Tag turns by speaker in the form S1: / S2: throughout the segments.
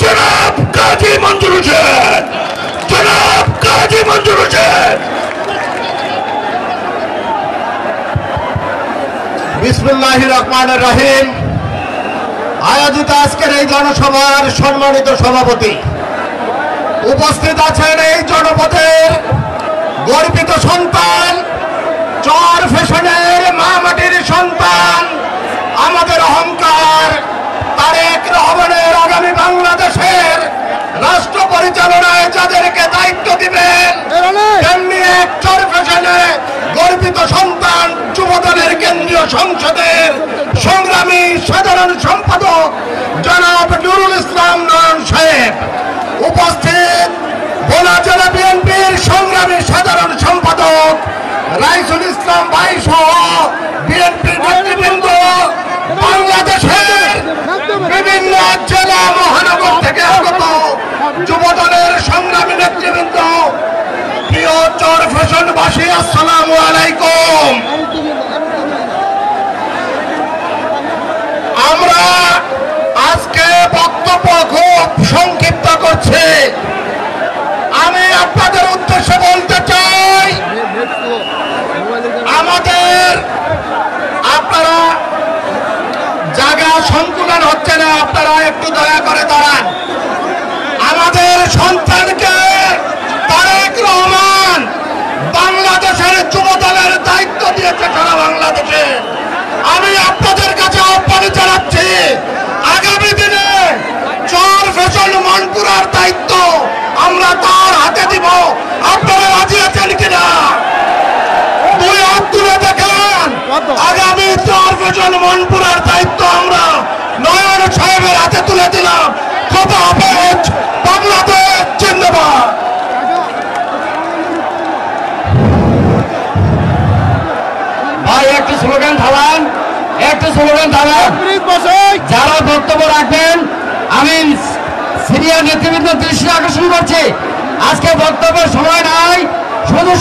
S1: জনাব কাজী মঞ্জুর হোসেন, জনাব কাজী মঞ্জুর হোসেন।
S2: বিসমিল্লাহির রহমানির রহিম। আয়োজিত আজকের এই জনসভার সম্মানিত সভাপতি, উপস্থিত আছেন এই জনপদের গর্বিত সন্তান, চর ফ্যাশনের মা মাটির সন্তান, আমাদের অহংকার তারেক রহমানের আগামী বাংলাদেশের রাষ্ট্র পরিচালনায় যাদেরকে দায়িত্ব দিবেন, তেমনি এক চর ফ্যাশনে গর্বিত সন্তান, যুবদলের কেন্দ্রীয় সংসদের সংগ্রামী সাধারণ সম্পাদক জনাব নুরুল ইসলাম নয়ন সাহেব, উপস্থিত ভোলা জেলা বিএনপির সংগ্রামী সাধারণ সম্পাদক রাইসুল ইসলাম ভাই সহ বিএনপির নেতৃবৃন্দ, বাংলাদেশের বিভিন্ন জেলা মহানগর থেকে আগত যুবদলের সংগ্রামী নেতৃবৃন্দ, প্রিয় চর ফ্যাশনবাসী, আসসালামু আলাইকুম। আমরা আজকে বক্তব্য খুব সংক্ষিপ্ত করছি। আমি আপনাদের উদ্দেশ্যে বলতে চাই, আমাদের আপনারা জায়গা সংকুলন হচ্ছে না, আপনারা একটু দয়া করে দাঁড়ান। আমাদের সন্তানকে তারেক রহমান বাংলাদেশের যুবদলের দায়িত্ব দিয়েছে সারা বাংলাদেশে। আমি আপনাদের কাছে আহ্বান জানাচ্ছি, আগামী দিনে চর ফ্যাশন মনপুরার দায়িত্ব আমরা তার হাতে দিব। আপনারা রাজি আছেন কিনা? দুই হাত তুলে দেখেন। আগামী চর ফ্যাশন মনপুরার দায়িত্ব আমরা নয়ন সাহেবের হাতে তুলে দিলাম। খোদা হাফেজ, বাংলাদেশ জিন্দাবাদ। ভাই একটু স্লোগান ঢালান, একটু স্লোগান ঢালান। যারা বক্তব্য রাখবেন আমি সিনিয়র নেতৃবৃন্দ দৃষ্টি আকর্ষণ করছি, আজকে বক্তব্যের সময় নাই, শুধু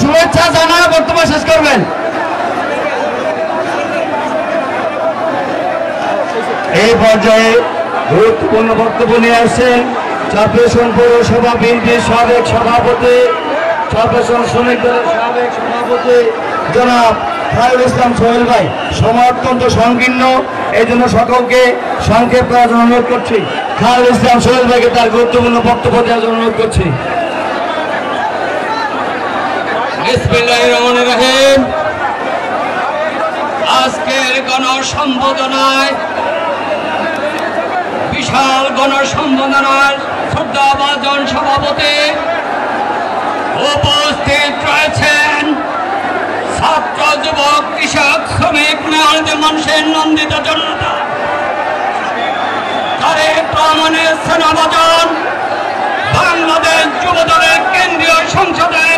S2: শুভেচ্ছা জানা বক্তব্য শেষ করবেন। এই পর্যায়ে গুরুত্বপূর্ণ বক্তব্য নিয়ে আসছেন চরফ্যাশন পৌরসভা বিএনপির সাবেক সভাপতি, চরফ্যাশন শ্রমিক দলের সাবেক সভাপতি জনাব খায়রুল ইসলাম সোহেল ভাই। সময় অত্যন্ত সংকীর্ণ, এই জন্য সকলকে সংক্ষেপ করার জন্য অনুরোধ করছি। খায়রুল ইসলাম সোহেল ভাইকে তার গুরুত্বপূর্ণ বক্তব্য দেওয়ার জন্য অনুরোধ করছি।
S3: বিসমিল্লাহির রহমানির রহিম। আজকের গণসম্বোধনায়, বিশাল গণসম্বোধনায় শ্রদ্ধাভাজন সভাপতি উপস্থিত রয়েছেন ছাত্র, যুবক, কৃষক, শ্রমিক, মেহনতি মানুষের নন্দিত জনতা, তারেক রহমানের সেনাবাজন, বাংলাদেশ যুবদলের কেন্দ্রীয় সংসদের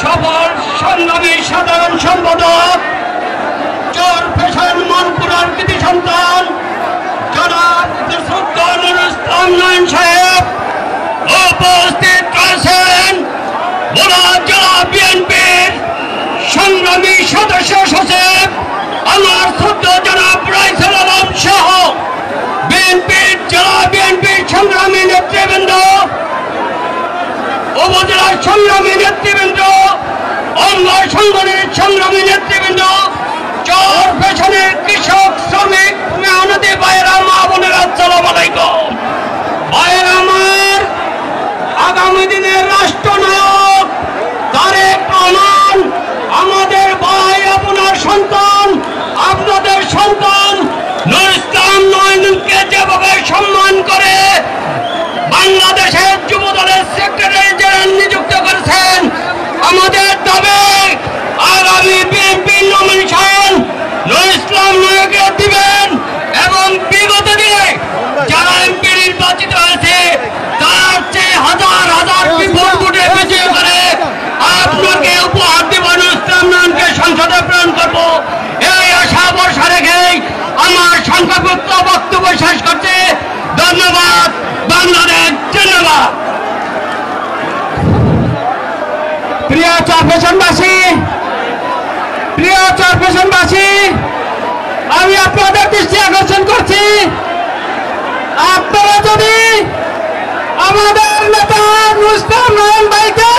S3: সফল সংগ্রামী সাধারণ সম্পাদক, চর ফ্যাশন মনপুরার কৃতি সন্তান জনাব নুরুল ইসলাম নয়ন সাহেব, উপস্থিত রয়েছেন ভোলা জেলা বিএনপির সংগ্রামী সদস্য সচিব আমার ছোট্ট জনাব রাইসুল আলম সহ বিএনপির জেলা বিএনপির সংগ্রামী নেতৃবৃন্দ, উপজেলার সংগ্রামী নেতৃবৃন্দ, অঙ্গ সংগঠনের সংগ্রামী নেতৃবৃন্দ, চর ফ্যাশনের কৃষক, শ্রমিক, মেহনতি ভাইয়েরা, মা বোনেরা, আসসালামু আলাইকুম। ভাইয়েরা আমার, আগামী দিনের রাষ্ট্রনায়ক তারেক রহমান আমাদের ভাই, আপনার সন্তান, আপনাদের সন্তান নুরুল ইসলাম নয়নকে যেভাবে সম্মান করে বাংলাদেশের যুবদলের সেক্রেটারি জেনারেল নিযুক্ত করেছেন, আমাদের দাবি আগামী বিএনপি নমিনেশন নুরুল ইসলাম নয়নকে দিবেন এবং বিগত দিনে যারা এমপি নির্বাচিত হয়েছে তার চেয়ে হাজার হাজার বিপুল ভোটে বিজয় করে আপনাকে উপহার দিব, নুরুল ইসলাম নয়নকে সংসদে প্রেরণ করবো। এই আশা ভরসা রেখেই আমার সংক্ষিপ্ত বক্তব্য শেষ করছে। ধন্যবাদ। বাংলাদেশ জিন্দাবাদ।
S2: প্রিয় চরফ্যাশনবাসী, আমি আপনাদের দৃষ্টি আকর্ষণ করছি,
S3: যদি আমাদের নেতা নুরুল নয়ন ভাইকে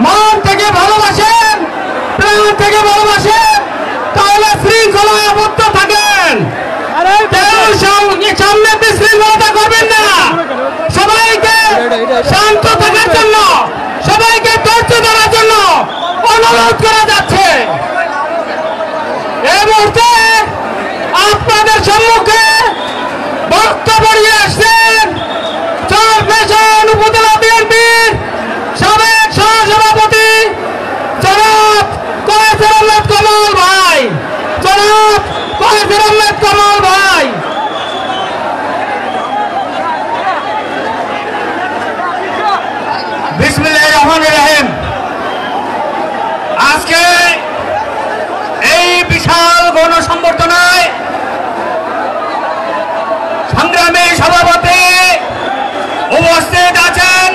S3: মন থেকে ভালোবাসেন, প্রাণ থেকে ভালোবাসেন, তাহলে শৃঙ্খলায় আবদ্ধ থাকেন। সামনে বিশৃঙ্খলতা করবেন না। সবাইকে শান্ত থাকার জন্য, সবাইকে ধৈর্য ধরার জন্য অনুরোধ করা যাচ্ছে। এই মুহূর্তে আপনাদের সম্মুখে বক্তব্য নিয়ে আসছেন চরফ্যাশন উপজেলা বিএনপির সাবেক সহসভাপতি জনাব কয়েসের আহমেদ কমল ভাই। জনাব কয়েসের আহমেদ কমল ভাই। বিসমিল্লাহির রহমানির রহিম। আজকে এই বিশাল গণসংবর্ধনায় সংগ্রামী সভাপতি উপস্থিত আছেন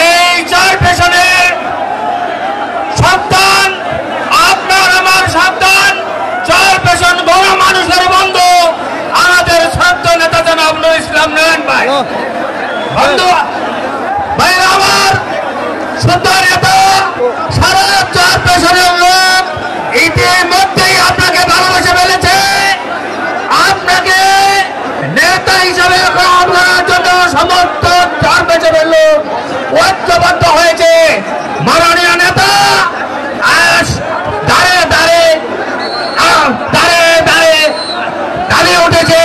S3: এই চরফ্যাশনের সন্তান, আপনার আমার সন্তান, চরফ্যাশন গণ মানুষের বন্ধু, আমাদের ছাত্র নেতা জনাব নুরুল ইসলাম নয়ন ভাই। বন্ধু ভাই আমার শ্রদ্ধা নেতা, সারা চরফ্যাশনের লোক ইতিমধ্যেই আপনাকে ভালোবাসে ফেলেছে। আপনাকে নেতা হিসাবে গ্রহণ করার জন্য সমস্ত চরফ্যাশনের লোক ঐক্যবদ্ধ হয়েছে। মাননীয় নেতা দাঁড়ে দাঁড়ে দাঁড়িয়ে উঠেছে।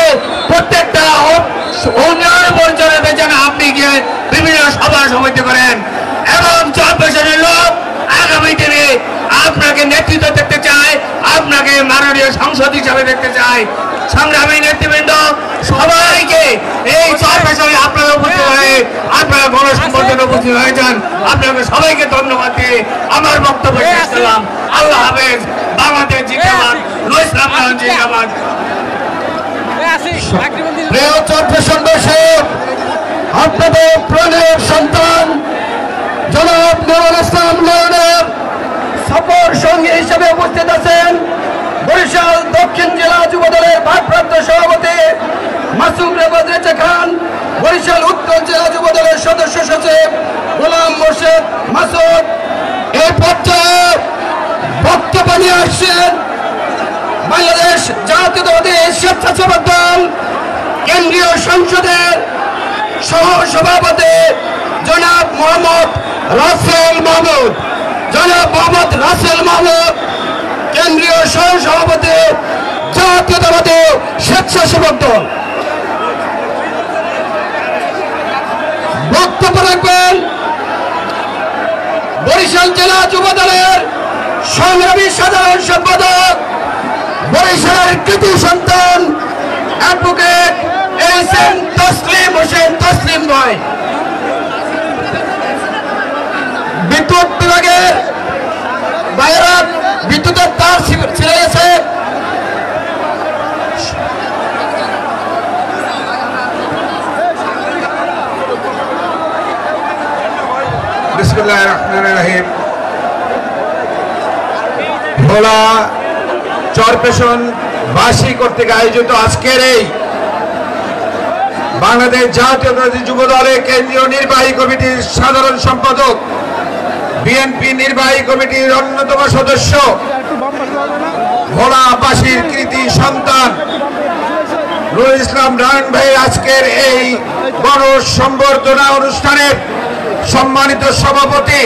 S3: প্রত্যেকটা উন্নয়ন পরিচালনার জন্য আপনি গিয়ে বিভিন্ন সভা সমিতি করেন এবং চরফ্যাশনের লোক আগামী দিনে আপনাকে নেতৃত্ব দেখতে চায়, আপনাকে মাননীয় সংসদ হিসাবে দেখতে চায়। সংগ্রামী নেতৃবৃন্দ সবাইকে এই চরফ্যাশনে আপনারা উপস্থিত হয়ে আপনারা গণসংবর্ধনে উপস্থিত হয়েছেন, আপনাকে সবাইকে ধন্যবাদ দিয়ে আমার বক্তব্য শেষ করলাম। আল্লাহ হাফেজ। বাংলাদেশ জিন্দাবাদ, নুরুল ইসলাম নয়ন জিন্দাবাদ।
S2: প্রিয় চরফ্যাশনবাসী, আপনাদের প্রাণের সন্তান জনাব নুরুল ইসলাম নয়নের সফর সঙ্গী হিসেবে উপস্থিত আছেন বরিশাল দক্ষিণ জেলা যুবদলের ভারপ্রাপ্ত সভাপতি মাসুম রেজা খান, বরিশাল উত্তর জেলা যুবদলের সদস্য সচিব গোলাম মোর্শেদ মাসুদ। এই পর্যায়ে বক্তব্য নিয়ে আসছেন বাংলাদেশ জাতীয়তাবাদী স্বেচ্ছাসেবক দল কেন্দ্রীয় সংসদের সহ সভাপতি জনাব মোহাম্মদ রাসেল মাহমুদ। জনাব মোহাম্মদ রাসেল মাহমুদ কেন্দ্রীয় সহ সভাপতি জাতীয়তাবাদী স্বেচ্ছাসেবক দল। বক্তব্য রাখবেন বরিশাল জেলা যুব দলের সংগ্রামী সাধারণ সম্পাদক, বরিশালের কৃতি সন্তান অ্যাডভোকেট এইচএম তসলিম হোসেন তসলিম ভাই। বিদ্যুৎ বিভাগের বাইরে বিদ্যুতের তার ছিঁড়ে গেছে।
S1: বিসমিল্লাহির রহমানির রহিম। ভোলা চরফ্যাশন বাসী কর্তৃক আয়োজিত আজকের এই বাংলাদেশ জাতীয়তাবাদী যুব দলের কেন্দ্রীয় নির্বাহী কমিটির সাধারণ সম্পাদক, বিএনপি নির্বাহী কমিটির অন্যতম সদস্য, ভোলাবাসীর কৃতি সন্তান নুরুল ইসলাম নয়ন ভাই আজকের এই গণসংবর্ধনা অনুষ্ঠানের সম্মানিত সভাপতি,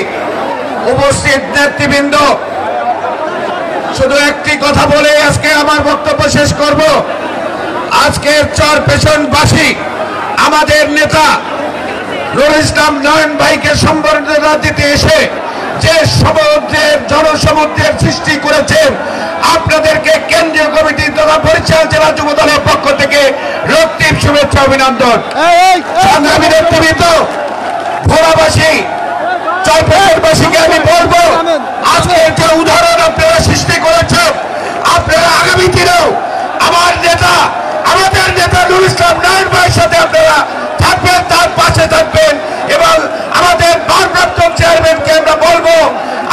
S1: উপস্থিত নেতৃবৃন্দ, শুধু একটি কথা বলে আজকে আমার বক্তব্য শেষ করব। আজকের চরফ্যাশনবাসী আমাদের নেতা নুরুল ইসলাম নয়ন ভাইকে সম্বর্ধনা দিতে এসে যে সমুদ্রের জনসমুদ্রের সৃষ্টি করেছেন, আপনাদেরকে কেন্দ্রীয় কমিটি তথা বরিশাল জেলা যুব দলের পক্ষ থেকে রক্তিম শুভেচ্ছা অভিনন্দন। সংগ্রামী নেতৃবৃন্দ, ভোলাবাসী চরফ্যাশনবাসীকে আমি বলবো, আজকের যে উদাহরণ আপনারা সৃষ্টি করেছেন, আপনারা আগামী দিনেও আমাদের নেতা নুরুল ইসলাম নয়ন ভাইয়ের সাথে আপনারা থাকবেন, তার পাশে থাকবেন এবং আমাদের ভারপ্রাপ্ত চেয়ারম্যানকে আমরা বলবো,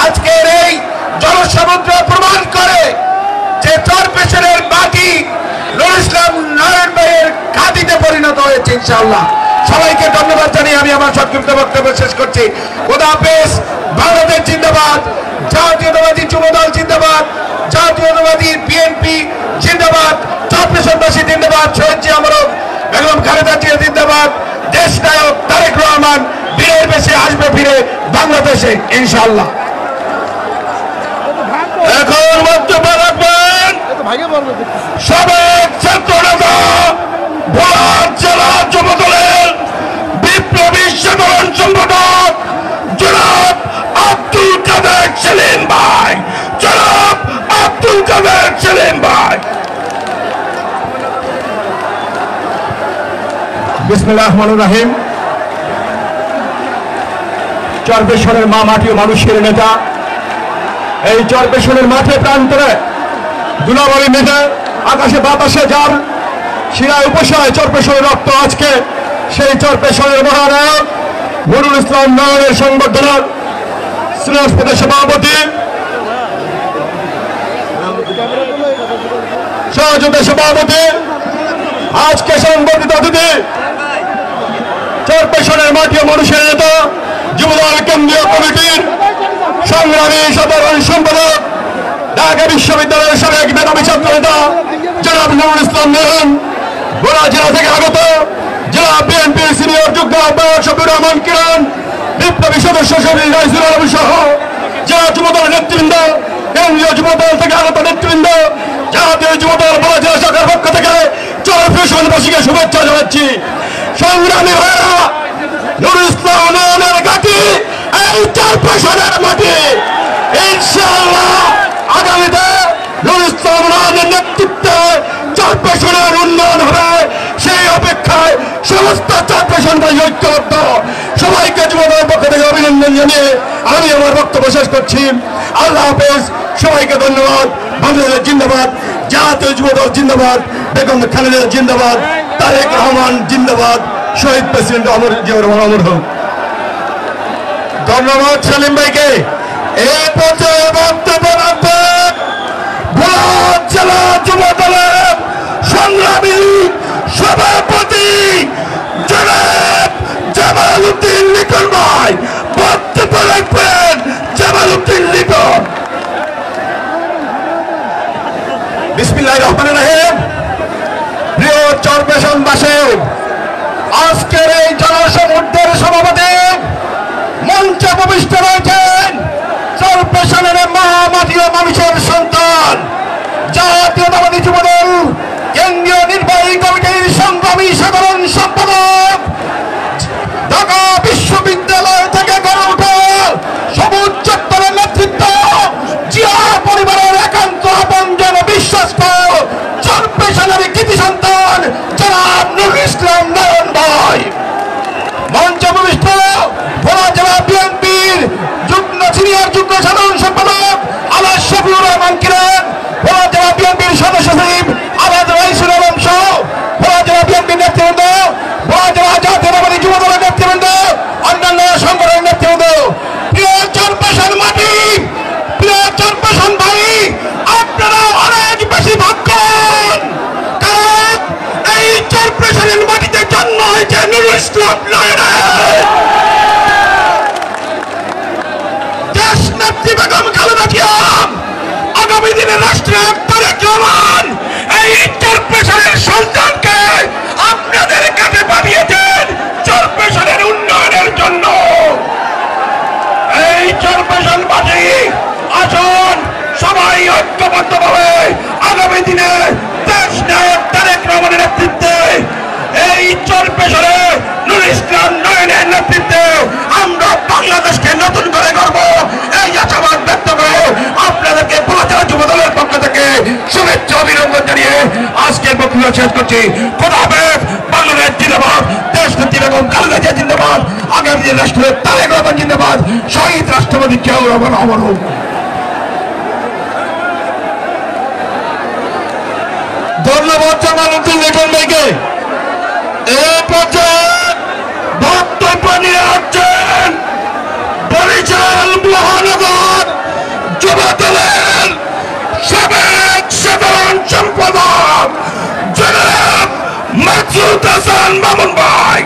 S1: আজকের এই জনসমুদ্র প্রমাণ করে যে চরফ্যাশনের মাটি নুরুল ইসলাম নয়ন ভাইয়ের খাদিতে পরিণত হয়েছে। ইনশাআল্লাহ। সবাইকে ধন্যবাদ জানিয়ে আমি আমার সংক্ষিপ্ত বক্তব্য শেষ করছি। খোদা হাফেজ। বাংলাদেশ জিন্দাবাদ, জাতীয়তাবাদী যুবদল জিন্দাবাদ, জাতীয়তাবাদী বিএনপি জিন্দাবাদ, চরপেশনবাসী জিন্দাবাদ, শহীদ জিয়া মরক বেগম খালেদা জিয়া জিন্দাবাদ, দেশ নায়ক তারেক রহমান বীরের বেশে আসবে ফিরে বাংলাদেশে ইনশাআল্লাহ। এখন বক্তব্য রাখবেন সাবেক ছাত্র নেতা ভোলা জেলা যুবদলের বিপ্লবী সাধারণ সম্পাদক জনাব আব্দুল কাদের সেলিম ভাই। জনাব আব্দুল কাদের সেলিম ভাই।
S2: বিসমিল্লাহির রহমানির রহিম। চরপেশনের মা মাটি ও মানুষের নেতা, এই চরপেশনের মাঠে প্রান্তরে দুলাবাড়ি মেঘে আকাশে বাতাসে যার শিরায় উপশায় চরপেশনের রক্ত আজকে সেই চরপেশনের মহানায়ক নুরুল ইসলাম নয়নের সংবর্ধনার শ্রীরাজপথের সভাপতি সহযোগের সভাপতি আজকে সংবর্ধিত অতিথি চরপেশনের মাটি ও মানুষের নেতা যুবদল কেন্দ্রীয় কমিটির সংগ্রামী সাধারণ সম্পাদক ঢাকা বিশ্ববিদ্যালয়ের সাবেক মেধাবী ছাত্র নেতা জনাব নুরুল ইসলাম নয়ন, ভোলা জেলা থেকে আগত জেলা বিএনপির সিনিয়র যুগ্ম আহ্বায়ক শফিউর রহমান কিরণ, বিপ্লবী সদস্য শফিক রাইসুল আলম সহ জেলা যুবদল নেতৃবৃন্দ, কেন্দ্রীয় যুবদল থেকে আগত নেতৃবৃন্দ, জাতীয় যুবদল ভোলা জেলা শাখার পক্ষ থেকে চরপেশনবাসীকে শুভেচ্ছা জানাচ্ছি। সংগ্রামী ভাইরা, নুরুল ইসলাম নয়নের ঘাঁটি এই চরপেশনের মাটি। ইনশাআল্লাহ আগামীতে নুরুল ইসলাম নয়নের নেতৃত্বে চরপেশনের উন্নয়ন হবে, সেই অপেক্ষায় সমস্ত চরপেশনবাসী ঐক্যবদ্ধ। সবাইকে যুবদলের পক্ষ থেকে অভিনন্দন জানিয়ে আমি আমার বক্তব্য শেষ করছি। আল্লাহ হাফেজ, সবাইকে ধন্যবাদ। বাংলাদেশ জিন্দাবাদ, জাতীয় যুবদল জিন্দাবাদ, বেগম খালেদা জিন্দাবাদ, তারেক রহমান জিন্দাবাদ, শহীদ প্রেসিডেন্ট অমর জিয়াউর রহমান অমর হোক। ধন্যবাদ সেলিম ভাইকে। এই পর্যায়ে বক্তব্য রাখবেন ভোলা জেলা যুবদলের সংগ্রামী সভাপতি জনাব জামাল উদ্দিন লিটন ভাই। বক্তব্য রাখবেন জামাল উদ্দিন লিটন। বিসমিল্লাহির রহমানির রহিম। প্রিয় চরপেশনবাসী, আজকের এই জনসমুদ্রের সভাপতি মঞ্চে উপবিষ্ট রয়েছেন চরপেশনের মা মাটি ও মানুষের সন্তান জাতীয়তাবাদী যুবদল কেন্দ্রীয় নির্বাহী কমিটির সংগ্রামী সাধারণ সম্পাদক, ঢাকা বিশ্ববিদ্যালয় থেকে গড়ে ওঠা সবুজ চত্বরের নেতৃত্ব, জিয়া পরিবারের একান্ত আপনজন বিশ্বস্ত চরপেশনের কৃতি সন্তান জনাব নুরুল ইসলাম নয়ন ভাই। মঞ্চে উপবিষ্ট ভোলা জেলা বিএনপির সিনিয়র যুগ্ম সাধারণ সম্পাদক আলাস শফিউর রহমান কিরণ, ভোলা জেলা বিএনপির সদস্য সচিব আবাদ রাইসুল আলম সহ ভোলা জেলা বিএনপির নেতৃবৃন্দ, ভোলা জেলা জাতীয়তাবাদী যুবদলের নেতৃবৃন্দ, অন্যান্য সংগঠনের নেতৃবৃন্দ, প্রিয় চরপেশন মাটি, প্রিয় চরপেশন ভাই, আপনারা অনেক বেশি ভাগ্যবান, কারণ এই চরপেশনের মাটিতে জন্ম হয়েছে নুরুল ইসলাম নয়নের। দেশ নেত্রী বেগম খালেদা জিয়া, আগামী দিনে রাষ্ট্রনায়ক তারেক রহমান এই চরপেশনের সন্তানকে আপনাদের কাছে পাঠিয়েছেন চরপেশনের উন্নয়নের জন্য। এই চরপেশন মাটি আসুন সবাই ঐক্যবদ্ধভাবে আগামী দিনে দেশ নায়ক তারেক রহমানের নেতৃত্বে এই চরপেশনে নুরুল ইসলাম নয়নের নেতৃত্বে আমরা বাংলাদেশকে নতুন করে গড়ব, এই আশাবাদ ব্যক্ত করে আপনাদেরকে ভোলা জেলা যুবদলের পক্ষ থেকে শুভেচ্ছা অভিনন্দন জানিয়ে আজকের বক্তব্য শেষ করছি। খোদা হাফেজ। বাংলাদেশ জিন্দাবাদ, দেশ নেত্রী বেগম খালেদা জিয়া জিন্দাবাদ, আগামী দিনের রাষ্ট্রপতি তারেক রহমান জিন্দাবাদ, শহীদ রাষ্ট্রপতি জিয়াউর রহমান অমর হোক। ধন্যবাদ জামাল উদ্দিন লিটন ভাইকে। এই পর্যায়ে বক্তব্য নিয়ে আসছেন বরিশাল মহানগর যুবদলের সাবেক সাধারণ সম্পাদক জনাব মাসুদ
S1: হাসান মামুন ভাই,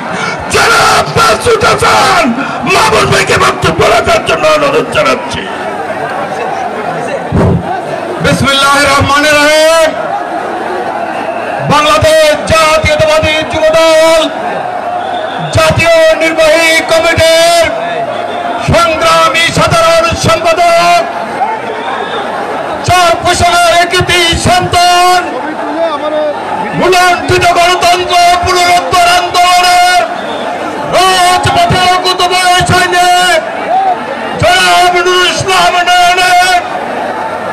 S1: জনাব মাসুদ হাসান মামুন ভাইকে বক্তব্য রাখার জন্য অনুরোধ জানাচ্ছি।
S3: বিসমিল্লাহির রহমানির রহিম। বাংলাদেশ জাতীয়তাবাদী যুবদল জাতীয় নির্বাহী কমিটির সংগ্রামী সাধারণ সম্পাদক, চার ফসলের একটি সন্তান, মূলান্বিত গণতন্ত্র পুনরুদ্ধার আন্দোলনের রাজপথে গতবয় সৈনিক জনাব নুরুল ইসলাম নয়নের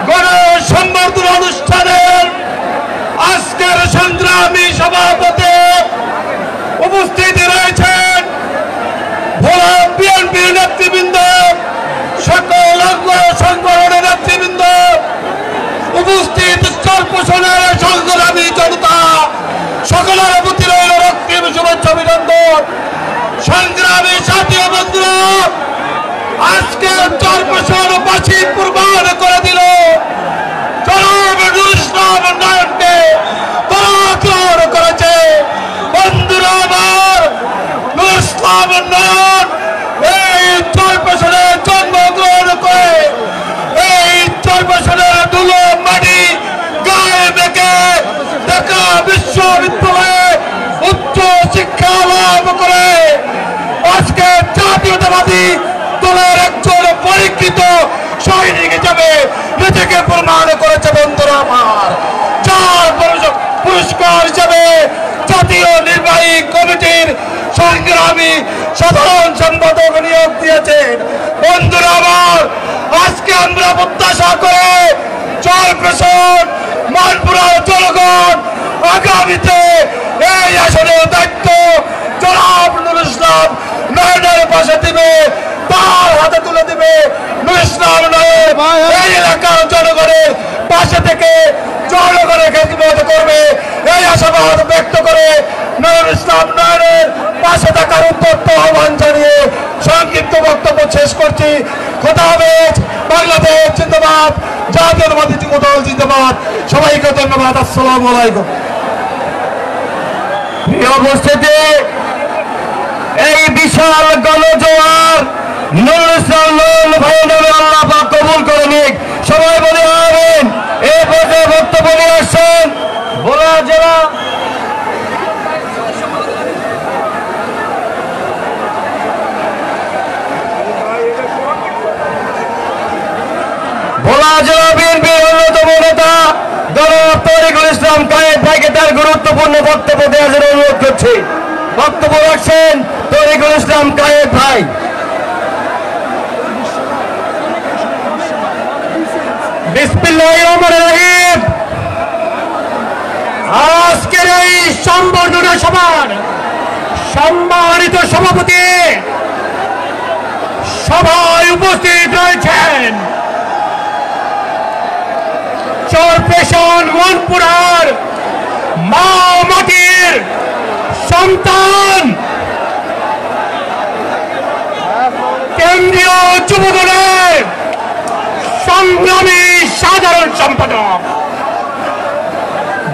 S3: গণসংবর্ধনা অনুষ্ঠানের আজকের সংগ্রামী সভাপতি উপস্থিত রয়েছেন ভোলা বিএনপির নেতৃবৃন্দ, সকল অঙ্গ সংগঠনের নেতৃবৃন্দ, উপস্থিত চরপোষণের সংগ্রামী জনতা, সকলের প্রতি রইল রক্তিম শুভেচ্ছা অভিনন্দন। সংগ্রামী সাথী বন্ধুরা, আজকে চরপোষণবাসী কুরবান করে দিল জনাব নুরুল ইসলাম নয়নকে, পরাক্রমণ করেছে। বন্ধুরা আমার, নুরুল ইসলাম নয়ন এই চরপোষণে জন্মগ্রহণ করে এই চরপোষণের ধুলো মাটি গায়ে মেখে ঢাকা বিশ্ববিদ্যালয়ে উচ্চ শিক্ষা লাভ করে আজকে জাতীয়তাবাদী দলের একজন পরীক্ষিত সৈনিক হিসেবে নিজেকে প্রমাণ করেছে। বন্ধুরা আমার, চার পুরস্কার হিসেবে জাতীয় নির্বাহী কমিটির সংগ্রামী সাধারণ সম্পাদক নিয়োগ দিয়েছেন। বন্ধুরা আমার, আজকে আমরা প্রত্যাশা করে চরপেশন মানপুরা জনগণ আগামীতে এই আসনের দায়িত্ব জনাব নুরুল ইসলাম নয়নের পাশে দিবে, তার হাতে তুলে দিবে। নুরুল ইসলাম নয়ন এই এলাকার জনগণের পাশে থেকে জনগণের খেদমত করবে, এই আশাবাদ ব্যক্ত করে নুরুল ইসলাম নয়নের পাশে থাকার উদ্যত আহ্বান জানিয়ে সংক্ষিপ্ত বক্তব্য শেষ করছি। খোদা হাফেজ। বাংলাদেশ জিন্দাবাদ, জাতীয়তাবাদী যুবদল জিন্দাবাদ। সবাইকে ধন্যবাদ। আসসালামু আলাইকুম।
S2: প্রিয় উপস্থিতি, এই বিশাল গণজোয়ার নুরুল ইসলাম নয়ন ভাইয়ের নামে আল্লাহ পাক কবুল করে নিক। সবাই বলে আমিন। এই পর্যায়ে বক্তব্য নিয়ে আসছেন ভোলা জেলা বিএনপির অন্যতম নেতা জনাব তরিকুল ইসলাম কায়েদ ভাইকে তার গুরুত্বপূর্ণ বক্তব্য দেওয়ার জন্য অনুরোধ করছি। বক্তব্য রাখছেন তরিকুল ইসলাম কায়েদ ভাই। বিসমিল্লাহির রহমানির রহিম। আজকের এই সংবর্ধনা সভার সম্মানিত সভাপতি, সভায় উপস্থিত রয়েছেন চরপেশন মনপুরার মা মাটির সন্তান, কেন্দ্রীয় যুবদলের সংগ্রামী সাধারণ সম্পাদক,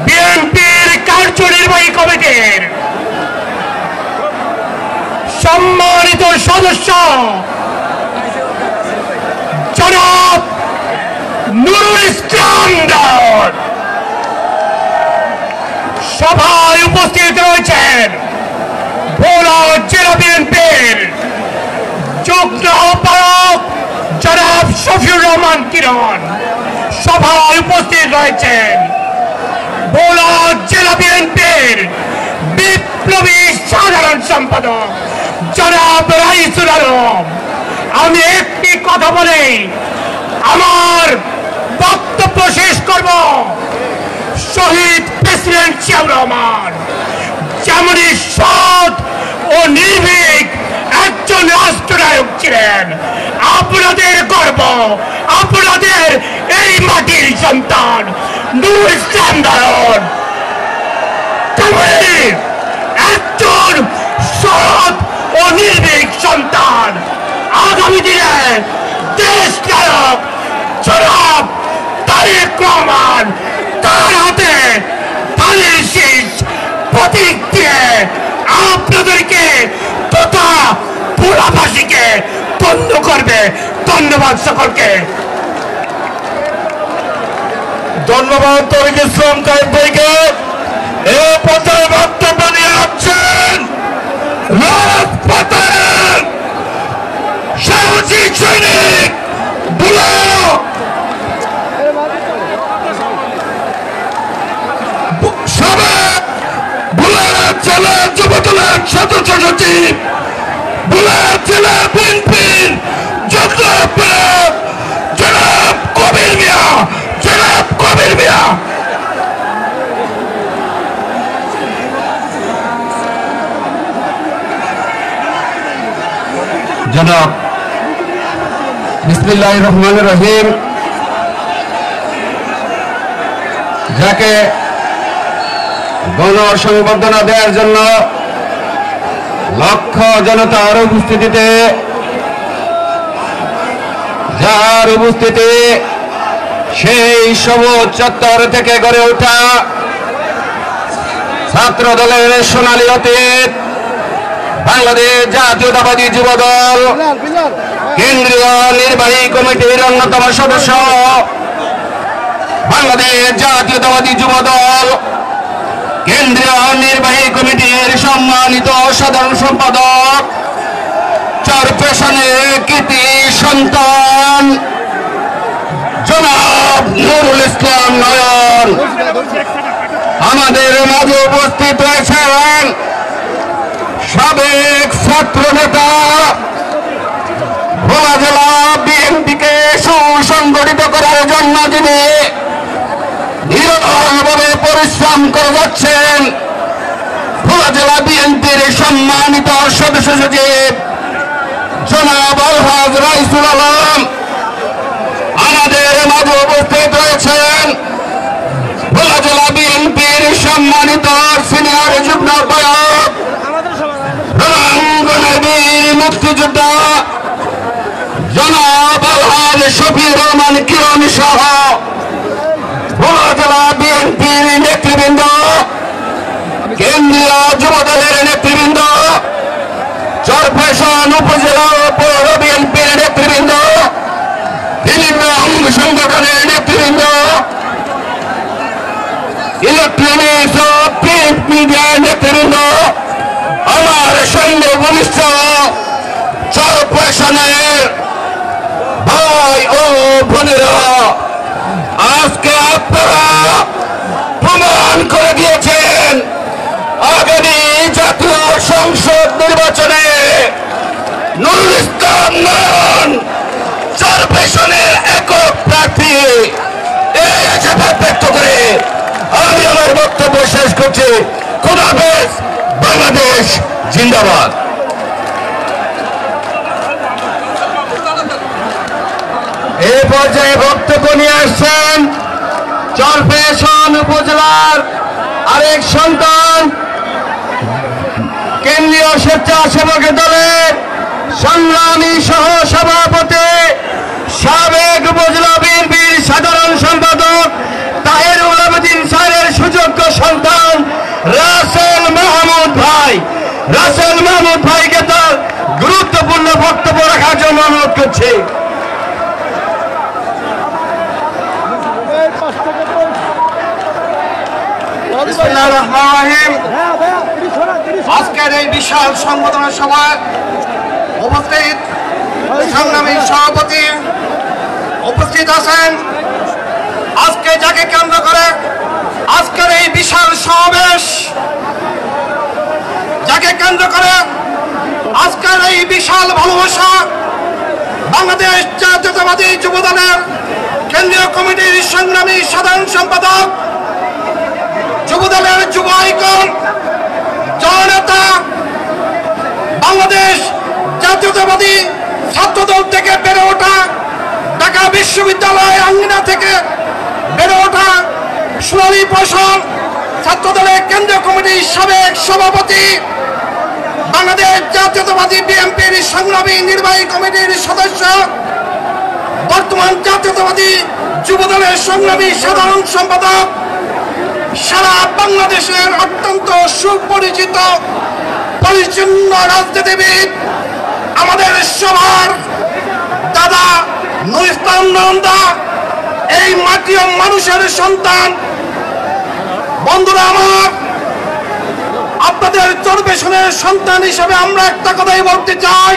S2: বিএনপির কার্যনির্বাহী কমিটির সম্মানিত সদস্য জনাব নুরুল ইসলাম নয়ন। সভায় উপস্থিত রয়েছেন ভোলা জেলা বিএনপির যুগ্ম আহ্বায়ক জনাব শফিউর রহমান কিরণ। সভায় উপস্থিত রয়েছেন ভোলা জেলা বিএনপির বিপ্লবী সাধারণ সম্পাদক জনাব রাইসুল আলম। আমি একটি কথা বলে আমার বক্তব্য শেষ করব। শহীদ প্রেসিডেন্ট জিয়াউর রহমান যেমনই সৎ ও নির্ভীক একজন রাষ্ট্রনায়ক ছিলেন, আপনাদের গর্ব, আপনাদের এই মাটির সন্তান নুরুল ইসলাম নয়ন তেমনি একজন সৎ ও নির্ভীক সন্তান আগামী দিনে দেশ নায়ক জনাব তারেক রহমান, তার হাতে ধানের শীষ
S3: প্রতীক দিয়ে আপনাদেরকে তথা পুরাবাসীকে ধন্য করবে। ধন্যবাদ সকলকে।
S1: ধন্যবাদ তরিক ইসলাম কায়েম ভাইকে। এ পর্যায়ে বক্তব্য নিয়ে আসছেন রাজপথের সাহসী সৈনিক সাবেক বুলার জেলা যুবদলের সদস্য সচিব, বুলার জেলা বিএনপির জনাব কবির মিয়া, জনাব কবির মিয়া।
S2: জনাব বিসমিল্লাহির রহমানির রহিম, যাকে গণসংবর্ধনা দেওয়ার জন্য লক্ষ জনতার উপস্থিতিতে, যার উপস্থিতি সেই সবুজ চত্বর থেকে গড়ে ওঠা ছাত্র দলের সোনালী অতীত বাংলাদেশ জাতীয়তাবাদী যুবদল কেন্দ্রীয় নির্বাহী কমিটির অন্যতম সদস্য, বাংলাদেশ জাতীয়তাবাদী যুবদল কেন্দ্রীয় নির্বাহী কমিটির সম্মানিত সাধারণ সম্পাদক, চরপেশনের কৃতি সন্তান জনাব নুরুল ইসলাম নয়ন আমাদের মাঝে উপস্থিত রয়েছেন। সাবেক ছাত্র নেতা, ভোলা জেলা বিএনপিকে সুসংগঠিত করার জন্য যিনি নিরন্তরভাবে পরিশ্রম করে যাচ্ছেন, ভোলা জেলা বিএনপির সম্মানিত সদস্য সচিব জনাব আলহাজ রাইসুল আলম আমাদের মাঝে উপস্থিত রয়েছেন। ভোলা জেলা বিএনপির সম্মানিত সিনিয়র যুগ্ম আহ্বায়ক, মুক্তিযোদ্ধা জনাব আলহাজ শফিউর রহমান কিরণ সহ ভোলা জেলা বিএনপির নেতৃবৃন্দ, কেন্দ্রীয় যুবদলের নেতৃবৃন্দ, চরপেশন উপজেলা পৌর বিএনপির নেতৃবৃন্দ, বিভিন্ন অঙ্গ সংগঠনের নেতৃবৃন্দ, ইলেকট্রনিক্স ও প্রিন্ট মিডিয়ার নেতৃবৃন্দ, আমার সঙ্গে ঘনিষ্ঠ চরপেশনের ভাই ও বোনেরা, আজকে আপনারা প্রমাণ করে দিয়েছেন আগামী জাতীয় সংসদ নির্বাচনে নুরুল ইসলাম নয়ন চরপেশনের একক প্রার্থী। এই আশাবাদ ব্যক্ত করে আমি আমার বক্তব্য শেষ করছি। খোদা হাফেজ। বাংলাদেশ জিন্দাবাদ। এই পর্যায়ে বক্তব্য নিয়ে আসছেন চরপেশন উপজেলার আরেক সন্তান, কেন্দ্রীয় স্বেচ্ছাসেবক দলের সংগ্রামী সহ সভাপতি, সাবেক উপজেলা বিএনপির সাধারণ সম্পাদক তাহেরুল আবেদিন স্যারের সুযোগ্য সন্তান রাসেল মাহমুদ ভাই। রাসেল মাহমুদ ভাইকে তার গুরুত্বপূর্ণ বক্তব্য রাখার জন্য অনুরোধ করছি।
S3: আজকের এই বিশাল সংবর্ধনা সভায় উপস্থিত সংগ্রামী সভাপতি উপস্থিত আছেন। আজকে যাকে কেন্দ্র করে আজকের এই বিশাল সমাবেশ, যাকে কেন্দ্র করে আজকের এই বিশাল ভালোবাসা, বাংলাদেশ জাতীয়তাবাদী যুবদলের কেন্দ্রীয় কমিটির সংগ্রামী সাধারণ সম্পাদক, যুবদলের যুব আইকন, জননেতা, বাংলাদেশ জাতীয়তাবাদী ছাত্রদল থেকে বেড়ে ওঠা, ঢাকা বিশ্ববিদ্যালয় আঙ্গিনা থেকে বেড়ে ওঠা সোনালী প্রশাসন ছাত্রদলের কেন্দ্রীয় কমিটির সাবেক সভাপতি, বাংলাদেশ জাতীয়তাবাদী বিএনপির সংগ্রামী নির্বাহী কমিটির সদস্য, বর্তমান জাতীয়তাবাদী যুবদলের সংগ্রামী সাধারণ সম্পাদক,
S1: সারা বাংলাদেশের অত্যন্ত সুপরিচিত পরিচ্ছন্ন রাজনীতিবিদ আমাদের সবার দাদা নূর ইসলাম নন্দা, এই মাটি ও মানুষের সন্তান। বন্ধুরা আমার, আপনাদের চরপেশনের সন্তান হিসেবে আমরা একটা কথাই বলতে চাই,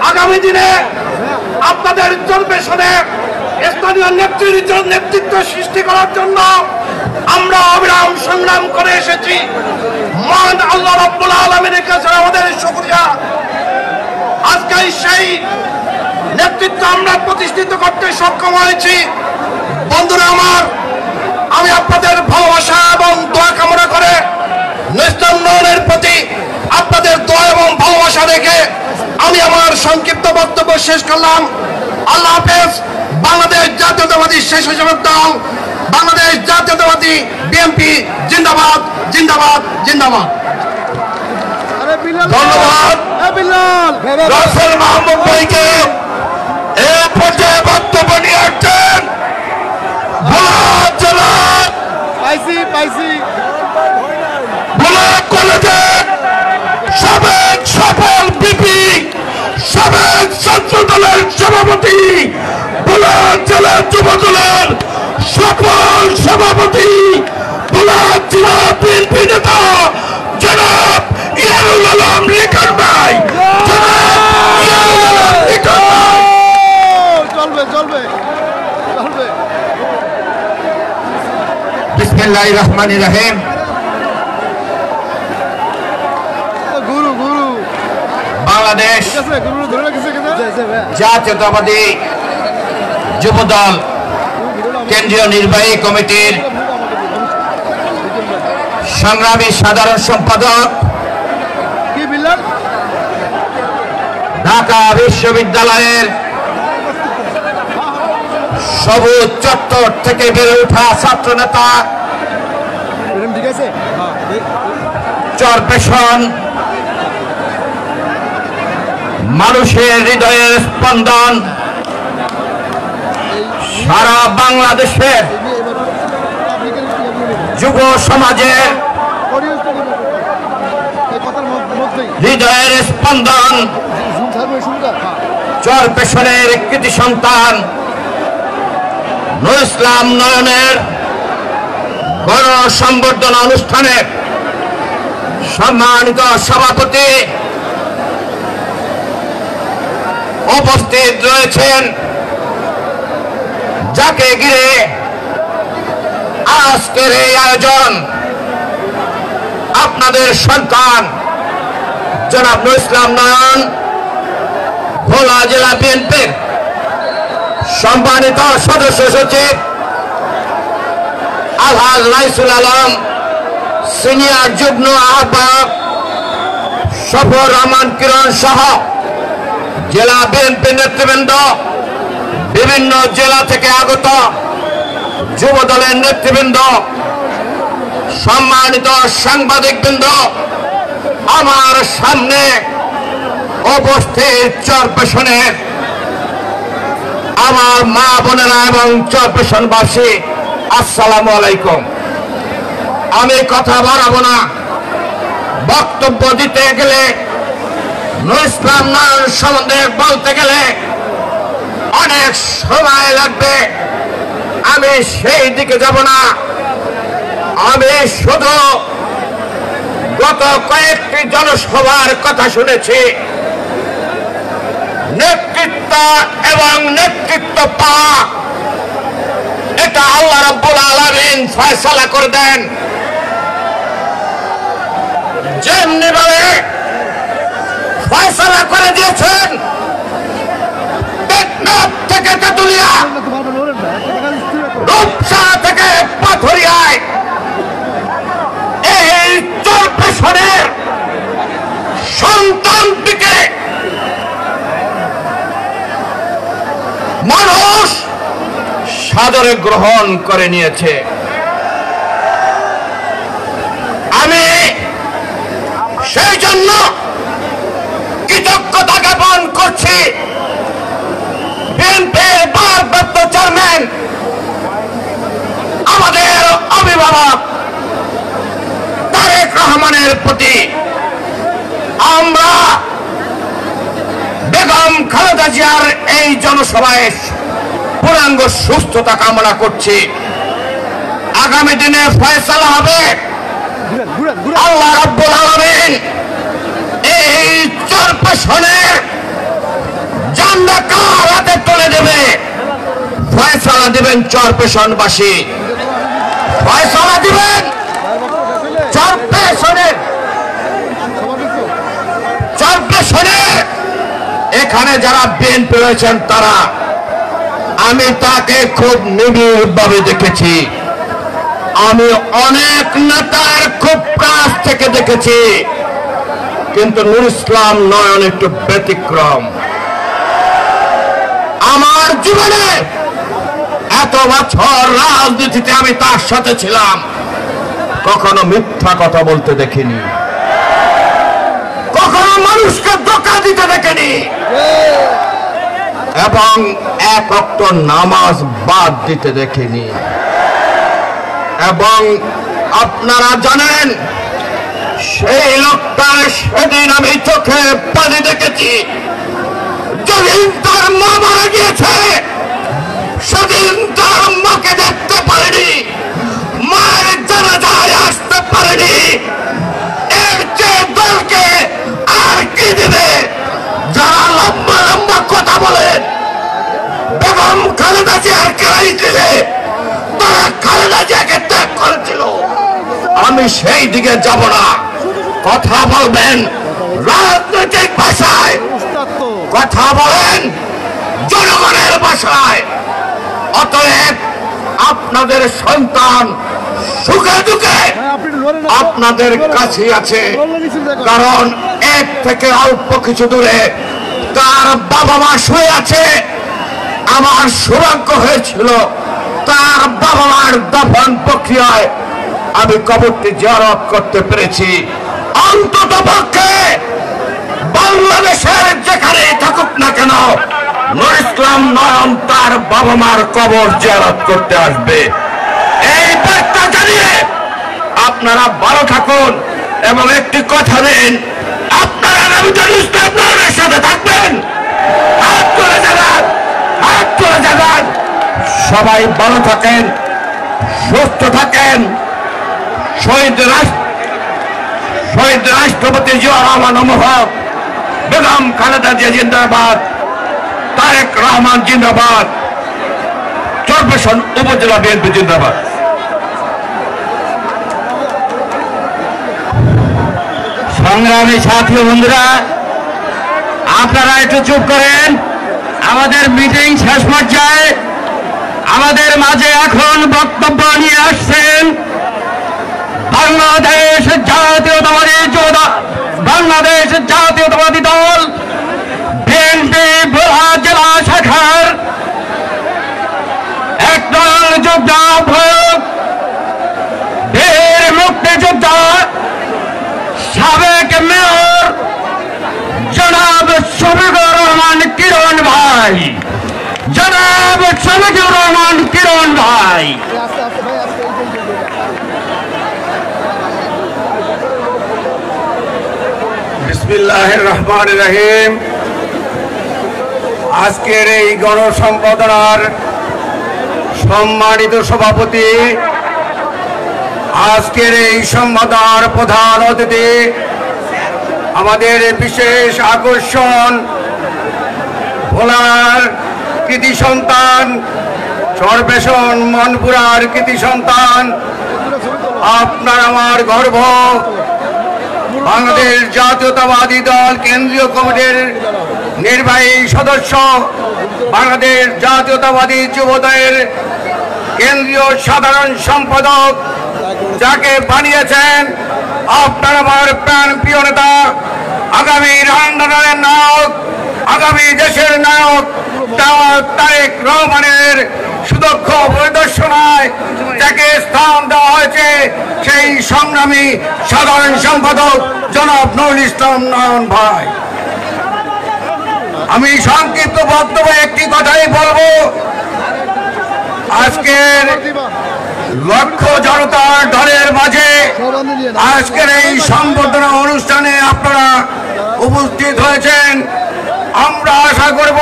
S1: আগামী দিনে আপনাদের চরপেশনে স্থানীয় নেতৃত্ব সৃষ্টি করার জন্য আমরা অবিরাম সংগ্রাম করে এসেছি। মহান আল্লাহ রাব্বুল আলামিনের কাছে আমাদের শুকরিয়া, আজকে সেই নেতৃত্ব আমরা প্রতিষ্ঠিত করতে সক্ষম হয়েছি। বন্ধুরা আমার, আমি আপনাদের ভালোবাসা এবং দোয়া কামনা করে নূরের প্রতি আপনাদের দোয়া এবং ভালোবাসা রেখে আমি আমার সংক্ষিপ্ত বক্তব্য শেষ করলাম। আল্লাহ হাফেজ। বাংলাদেশ জাতীয়তাবাদী স্বেচ্ছাসেবক দল, বাংলাদেশ জাতীয়তাবাদী বিএনপি জিন্দাবাদ, জিন্দাবাদ, জিন্দাবাদ।
S3: ধন্যবাদ রাসেল মাহমুদ ভাইকে। এই পর্যায়ে বক্তব্য নিয়ে আসছেন ব্লক কলেজের সাবেক সফল বিপি, সাবেক ছাত্র দলের সভাপতি, ব্লক জেলা যুব দলের সফল সভাপতি, ব্লক জেলা বিএনপি নেতা জনাব ইয়ানুল আলম লিখন ভাই। বিসমিল্লাহির রহমানির রহিম। বাংলাদেশ জাতীয়তাবাদী যুবদল কেন্দ্রীয় নির্বাহী কমিটির সংগ্রামী সাধারণ সম্পাদক, ঢাকা বিশ্ববিদ্যালয়ের সবুজ চত্বর থেকে বেড়ে ওঠা ছাত্র নেতা, চরপেশন মানুষের হৃদয়ের স্পন্দন, সারা বাংলাদেশের যুব সমাজের হৃদয়ের স্পন্দন, চরপেশনের কৃতি সন্তান নূর ইসলাম নয়নের গণ সংবর্ধনা অনুষ্ঠানের সম্মানিত সভাপতি উপস্থিত রয়েছেন, যাকে ঘিরে আজকের এই আয়োজন। আপনাদের সন্তান জনাব নূর ইসলাম নয়ন, ভোলা জেলা বিএনপির সম্মানিত সদস্য সচিব আলহাজ রাইসুল আলম, সিনিয়র যুগ্ম আহ্বায়ক সফর রহমান কিরণ সহ জেলা বিএনপি নেতৃবৃন্দ, বিভিন্ন জেলা থেকে আগত যুব দলের নেতৃবৃন্দ, সম্মানিত সাংবাদিকবৃন্দ, আমার সামনে উপস্থিত চরপেশনের আমার মা বোনেরা এবং চরপেশনবাসী, আসসালামু আলাইকুম। আমি কথা বাড়াবো না, বক্তব্য দিতে গেলে নূর ইসলাম নয়ন সম্বন্ধে বলতে গেলে অনেক সময় লাগবে, আমি সেই দিকে যাব না। আমি শুধু গত কয়েকটি জনসভার কথা শুনেছি। নেতৃত্ব এবং নেতৃত্ব পাওয়া এটা আল্লাহ রাব্বুল আলামিন ফয়সালা করে দেন। যেমনি ভাবে ফয়সালা করে দিয়েছেন টেকনাফ থেকে তেতুলিয়া, রূপসা থেকে পাথরিয়ায়, এই চরপেশনের সন্তানটিকে মানুষ সাদরে গ্রহণ করে নিয়েছে। আমি সেই জন্য কৃতজ্ঞতা জ্ঞাপন করছি বিএনপির ভারপ্রাপ্ত চেয়ারম্যান আমাদের অভিভাবক তারেক রহমানের প্রতি আমরা বেগম খালেদা জিয়ার এই জনসভায় পূর্ণাঙ্গ সুস্থতা কামনা করছি। আগামী দিনে ফয়সালা হবে, আল্লাহ রাব্বুল আলামিন এই চরপেশনের জান্নাত কার হাতে তুলে দেবে, ফয়সালা দিবেন চরপেশনবাসী, ফয়সালা দিবেন চরপেশনের। এখানে যারা বিএনপি রয়েছেন তারা, আমি তাকে খুব নিবিড়ভাবে দেখেছি, আমি অনেক নেতার খুব কাছ থেকে দেখেছি, কিন্তু নুর ইসলাম নয়ন একটু ব্যতিক্রম। আমার জীবনে এত বছর রাজনীতিতে আমি তার সাথে ছিলাম, কখনো মিথ্যা কথা বলতে দেখিনি, কখনো মানুষকে ধোঁকা দিতে দেখিনি, এবং এক ওয়াক্ত নামাজ বাদ দিতে দেখিনি। এবং আপনারা জানেন সেই লোকটার সেদিন আমি চোখে পানি দেখেছি, যেদিন তার মা মারা গিয়েছে সেদিন তার মাকে দেখতে পারেনি, মায়ের জানাজায় আসতে পারেনি। এর চেয়ে দলকে আর কি দিবে? যারা লম্বা লম্বা কথা বলেন বেগম খালেদা জিয়ার ক্রাইসিসে তারা খালেদা জিয়াকে ত্যাগ করেছিল, আমি সেই দিকে যাব না। কথা বলবেন রাজনৈতিক ভাষায়, কথা বলেন জনগণের ভাষায়। অতএব আপনাদের সন্তান সুখে দুঃখে আপনাদের কাছে আছে, কারণ এক থেকে অল্প কিছু দূরে তার বাবা মা শুয়ে আছে। আমার সৌভাগ্য হয়েছিল তার বাবা মার দাফন প্রক্রিয়ায় আমি কবরটি জিয়ারত করতে পেরেছি। অন্তত পক্ষে বাংলাদেশের যেখানে থাকুক না কেন নুর ইসলাম নয়ন তার বাবা মার কবর জিয়ারত করতে আসবে। এই বার্তা জানিয়ে আপনারা ভালো থাকুন এবং একটি কথা দিন, আপনারা নুর ইসলাম নয়নের সাথে থাকবেন। হাত তুলে যাবেন, হাত তুলে যাবেন। সবাই ভালো থাকেন, সুস্থ থাকেন। শহীদ রাষ্ট্রপতি জিয়াউর রহমান অমর, বেগম খালেদা জিয়া জিন্দাবাদ, তারেক রহমান জিন্দাবাদ, চরপেশন উপজেলা বিএনপি জিন্দাবাদ।
S2: সংগ্রামী সাথী বন্ধুরা, আপনারা একটু চুপ করেন। আমাদের মিটিং শেষ পর্যায়ে আমাদের মাঝে এখন বক্তব্য নিয়ে আসছেন বাংলাদেশ জাতীয়তাবাদী দল বিএনপি ভোলা জেলা শাখার একদল যোদ্ধা আহ্বায়ক, বীর মুক্তিযোদ্ধা, সাবেক মেয়র জনাব শফিকুর রহমান কিরণ ভাই, জনাব শফিকুর রহমান কিরণ ভাই।
S1: বিসমিল্লাহির রহমানির রহিম। আজকের এই গণসম্পাদনার সম্মানিত সভাপতি, আজকের এই সম্পাদনার প্রধান অতিথি, আমাদের বিশেষ আকর্ষণ ভোলার কৃতি সন্তান, চরপেশন মনপুরার কৃতি সন্তান, আপনার আমার গর্ব, বাংলাদেশ জাতীয়তাবাদী দল কেন্দ্রীয় কমিটির নির্বাহী সদস্য, বাংলাদেশ জাতীয়তাবাদী যুবদলের কেন্দ্রীয় সাধারণ সম্পাদক, যাকে বানিয়েছেন আপনার আমার প্রাণ প্রিয় নেতা, আগামী আন্দোলনের নায়ক, আগামী দেশের নায়ক তারেক রহমানের সুদক্ষ পরিদর্শনায় যাকে স্থান দেওয়া হয়েছে, সেই সংগ্রামী সাধারণ সম্পাদক জনাব নুরুল ইসলাম নয়ন ভাই। আমি সংক্ষিপ্ত বক্তব্য একটি কথাই বলবো, আজকের
S3: লক্ষ জনতার দলের মাঝে আজকের এই সংবর্ধনা অনুষ্ঠানে আপনারা উপস্থিত হয়েছেন। আমরা আশা করব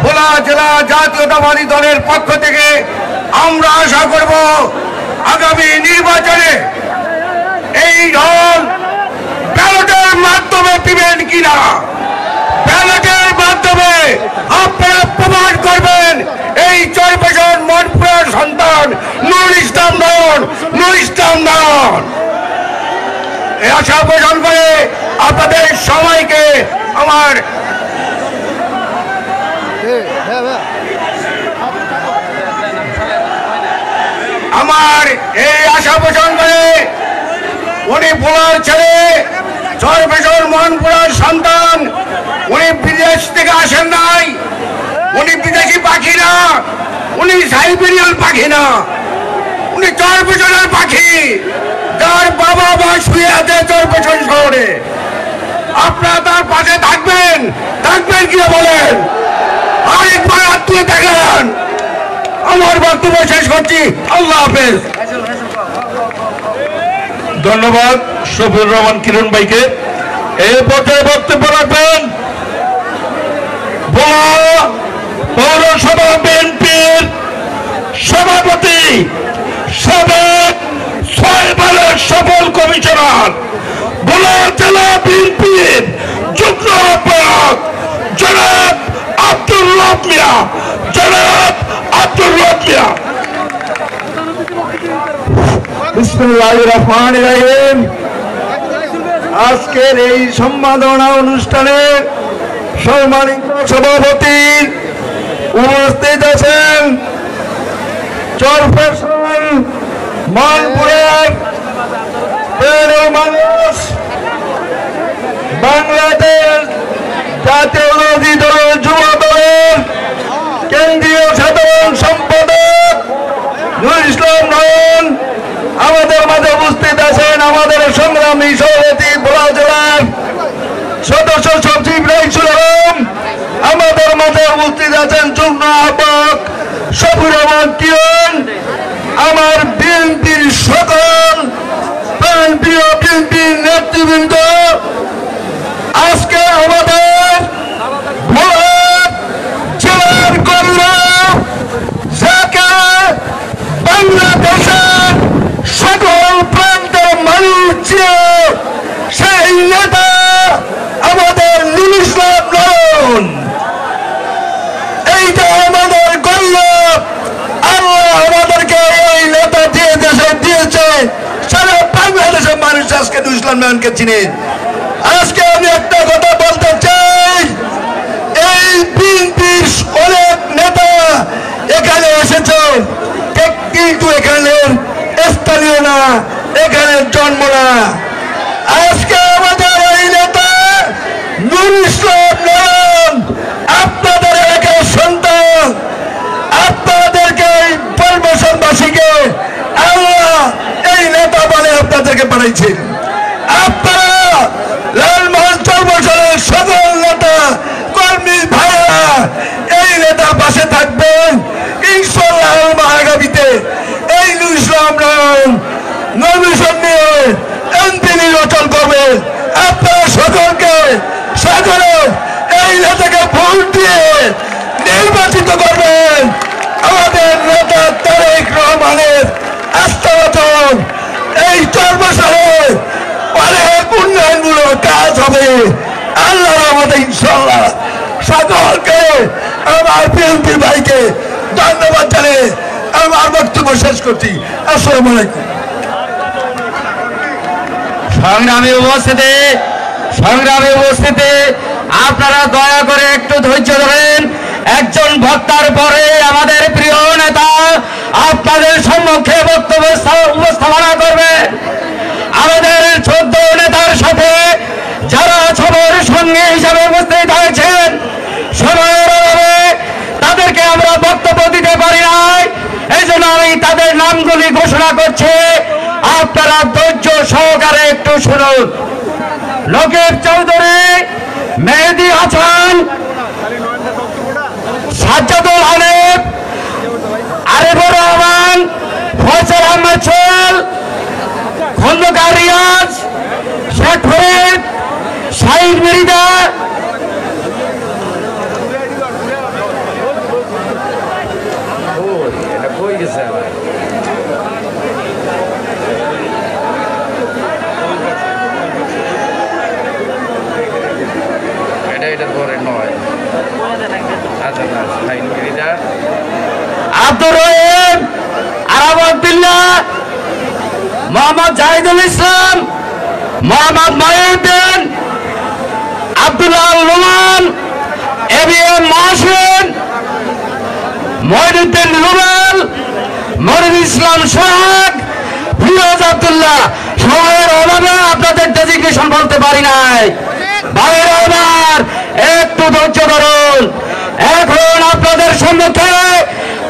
S3: ভোলা জেলা জাতীয়তাবাদী দলের পক্ষ থেকে আমরা আশা করব আগামী নির্বাচনে এই দল ব্যালটের মাধ্যমে দিবেন কিনা, ব্যালটের মাধ্যমে আপনারা প্রমাণ করবেন এই চরপেশন মনপুরের সন্তান নুরুল ইসলাম নন। এই আশা পোষণ করে আপনাদের সবাইকে আমার এই আশা পোষণ করে উনি ভোলার ছেলে, চরপেশন মনপুরের সন্তান, উনি বিদেশ থেকে আসেন নাই, উনি বিদেশি পাখি না, উনি সাইবেরিয়ান পাখি না, উনি চরপেশনের পাখি, যার বাবা মা শুয়ে আছে চরপেশন শহরে। আপনারা তার পাশে থাকবেন কিনা বলেন? আরেকবার হাত তুলে দেখান। আমার বক্তব্য শেষ করছি। আল্লাহ হাফেজ।
S2: ধন্যবাদ শফিউর রহমান কিরণ ভাইকে। এই পর্যায়ে বক্তব্য রাখবেন ভোলা পৌরসভা বিএনপির সভাপতি, সাবেক 6 বারের সফল কমিশনার, ভোলা জেলা বিএনপির যুগ্ম আহ্বায়ক জনাব আব্দুর রব মিয়া। বিসমিল্লাহির রহমানির রহিম। আজকের এই সম্মাননা অনুষ্ঠানে সম্মানিত সভাপতি উপস্থিত আছেন চরপেশন মনপুরের প্রিয় মানুষ, বাংলাদেশ জাতীয়তাবাদী দলের যুব দলের কেন্দ্রীয় সাধারণ সম্পাদক নুরুল ইসলাম নয়ন। আমাদের মাঝে উপস্থিত আছেন আমাদের সংগ্রামী সভাপতি ভোলা জেলার সদস্য সচিব রাইসুল আলম। আমাদের মাঝে উপস্থিত আছেন যুগ্ম আহ্বায়ক শফিউর রহমান কিরণ। আমার বিএনপির সকল প্রিয় বিএনপির নেতৃবৃন্দ, আজকে আমাদের ভোলা জেলার গৌরব, যাকে বাংলাদেশের সকল প্রান্তের মানুষ চিনে, সেই নেতা আমাদের নুরুল ইসলাম নয়ন। এইটা আমাদের গৌরব। আল্লাহ আমাদেরকে এই নেতা দিয়েছে। সারা বাংলাদেশের মানুষ আজকে নুরুল ইসলাম নয়নকে চিনে। আজকে আমি একটা কথা বলতে চাই, এই বিএনপির অনেক নেতা এখানে এসেছে, কিন্তু এখানের স্থানীয় না, এখানে জন্ম না। আজকে আমাদের এই নেতা নুরুল ইসলাম নয়ন আপনাদের এলাকার সন্তান। আপনাদেরকে এই পরিবেশনবাসীকে আল্লাহ এই নেতা বলে আপনাদেরকে বানাইছেন। আপনারা লালমোহন চরপেশনের সকল নেতা কর্মী ভাইরা এই নেতার পাশে থাকবেন ইনশাআল্লাহ। আগামীতে এই নুরুল ইসলাম নয়ন নমিনেশন নিয়ে এমপি নির্বাচন করবে। আপনারা সকলকে এই নেতাকে ভোট দিয়ে নির্বাচিত করবেন। আমাদের নেতা তারেক রহমানের আস্থাভাজন এই চরপেশনে অনেক উন্নয়নমূলক কাজ হবে আল্লাহর রহমতে ইনশাআল্লাহ। সকলকে আমার বিএনপি ভাইকে ধন্যবাদ জানিয়ে আমার বক্তব্য শেষ করছি। আসসালামু আলাইকুম।
S3: সংগ্রামী উপস্থিতি আপনারা দয়া করে একটু ধৈর্য ধরেন। একজন বক্তার পরে আমাদের প্রিয় নেতা আপনাদের সম্মুখে বক্তব্য উপস্থাপনা করবে। আমাদের 14 নেতার সাথে যারা সবার সঙ্গে হিসাবে উপস্থিত হয়েছেন, সময়ের অভাবে তাদেরকে আমরা বক্তব্য দিতে পারি নাই, এই জন্য আমি তাদের নামগুলি ঘোষণা করছি। আপনারা ধৈর্য সহকারে একটু শুনুন। লকিব চৌধুরী, মেহেদি হাসান, সাজ্জাদুল হানিফ, আরিফুর রহমান,
S2: ফয়সাল আহমেদ সোহেল, খন্দকার রিয়াজ, শেখ ফরিদ, শাহিদ মিরিদা, আব্দুর রহিম, আরাব আব্দুল্লাহ, মোহাম্মদ জাহিদুল ইসলাম, মোহাম্মদ মহিউদ্দিন, আব্দুল্লাহ রুমান, এবিএম মহসিন, মহিউদ্দিন রুবেল, মনির ইসলাম সোহাগ, ফিরোজ আব্দুল্লাহ। সময়ের অভাবে আপনাদের ডেজিগনেশন বলতে পারি নাই। বাইরে এবার একটু ধৈর্য ধরুন। এখন আপনাদের সম্মুখে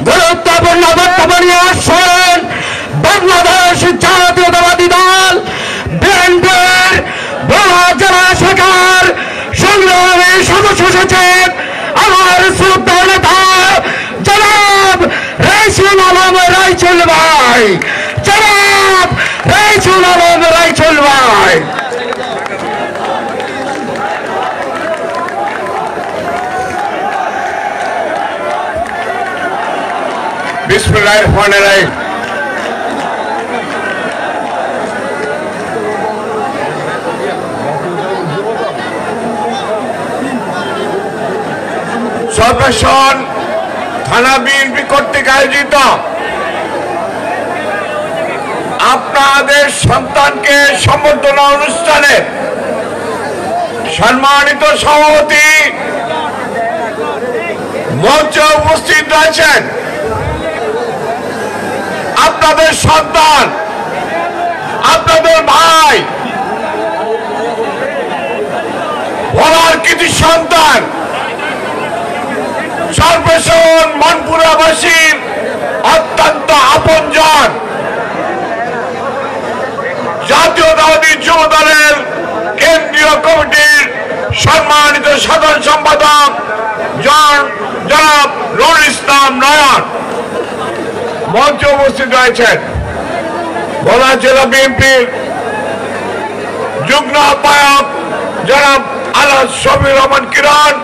S2: গুরুত্বপূর্ণ বক্তব্য নিয়ে আসছেন বাংলাদেশ জাতীয়তাবাদী দল বিএনপির ভোলা জেলা শাখার সংগ্রামী সদস্য সচিব, আমার শ্রদ্ধা নেতা জনাব রাইসুল আলম রাইচুল ভাই, জনাব রাইসুল আলম রাইচুল ভাই।
S1: বিসমিল্লাহির রহমানির রহিম। সর্বশন থানা বিএনপি কর্তৃক আয়োজিত আপনাদের সন্তানকে সম্বর্ধনা অনুষ্ঠানে সম্মানিত সভাপতি মঞ্চে উপস্থিত রয়েছেন আপনাদের সন্তান, আপনাদের ভাই, ভোলার কৃতি সন্তান, সর্বশন মনপুরাবাসীর অত্যন্ত আপনজন, জাতীয়তাবাদী যুব দলের কেন্দ্রীয় কমিটির সম্মানিত সাধারণ সম্পাদক জনাব নুরুল ইসলাম নয়ন মঞ্চে উপস্থিত রয়েছেন। ভোলা জেলা বিএনপির যুগ্ম আহ্বায়ক জনাব আলহাজ শফিউর রহমান কিরণ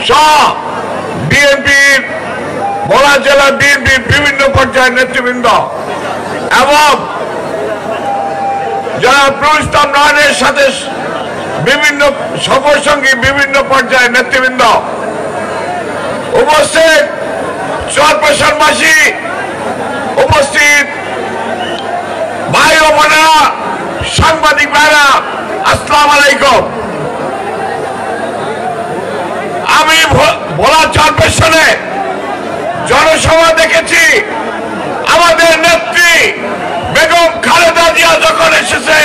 S1: সহ বিএনপির ভোলা জেলা বিএনপির বিভিন্ন পর্যায়ের নেতৃবৃন্দ এবং জনাব নুরুল ইসলাম নয়নের সাথে বিভিন্ন সফরসঙ্গী বিভিন্ন পর্যায়ের নেতৃবৃন্দ উপস্থিত, চরপেশনবাসী উপস্থিত, ভাই ও বোনেরা, সাংবাদিক ভাইরা, আসসালামু আলাইকুম। আমি ভোলা চরপেশনে জনসভা দেখেছি। আমাদের নেত্রী বেগম খালেদা জিয়া যখন এসেছে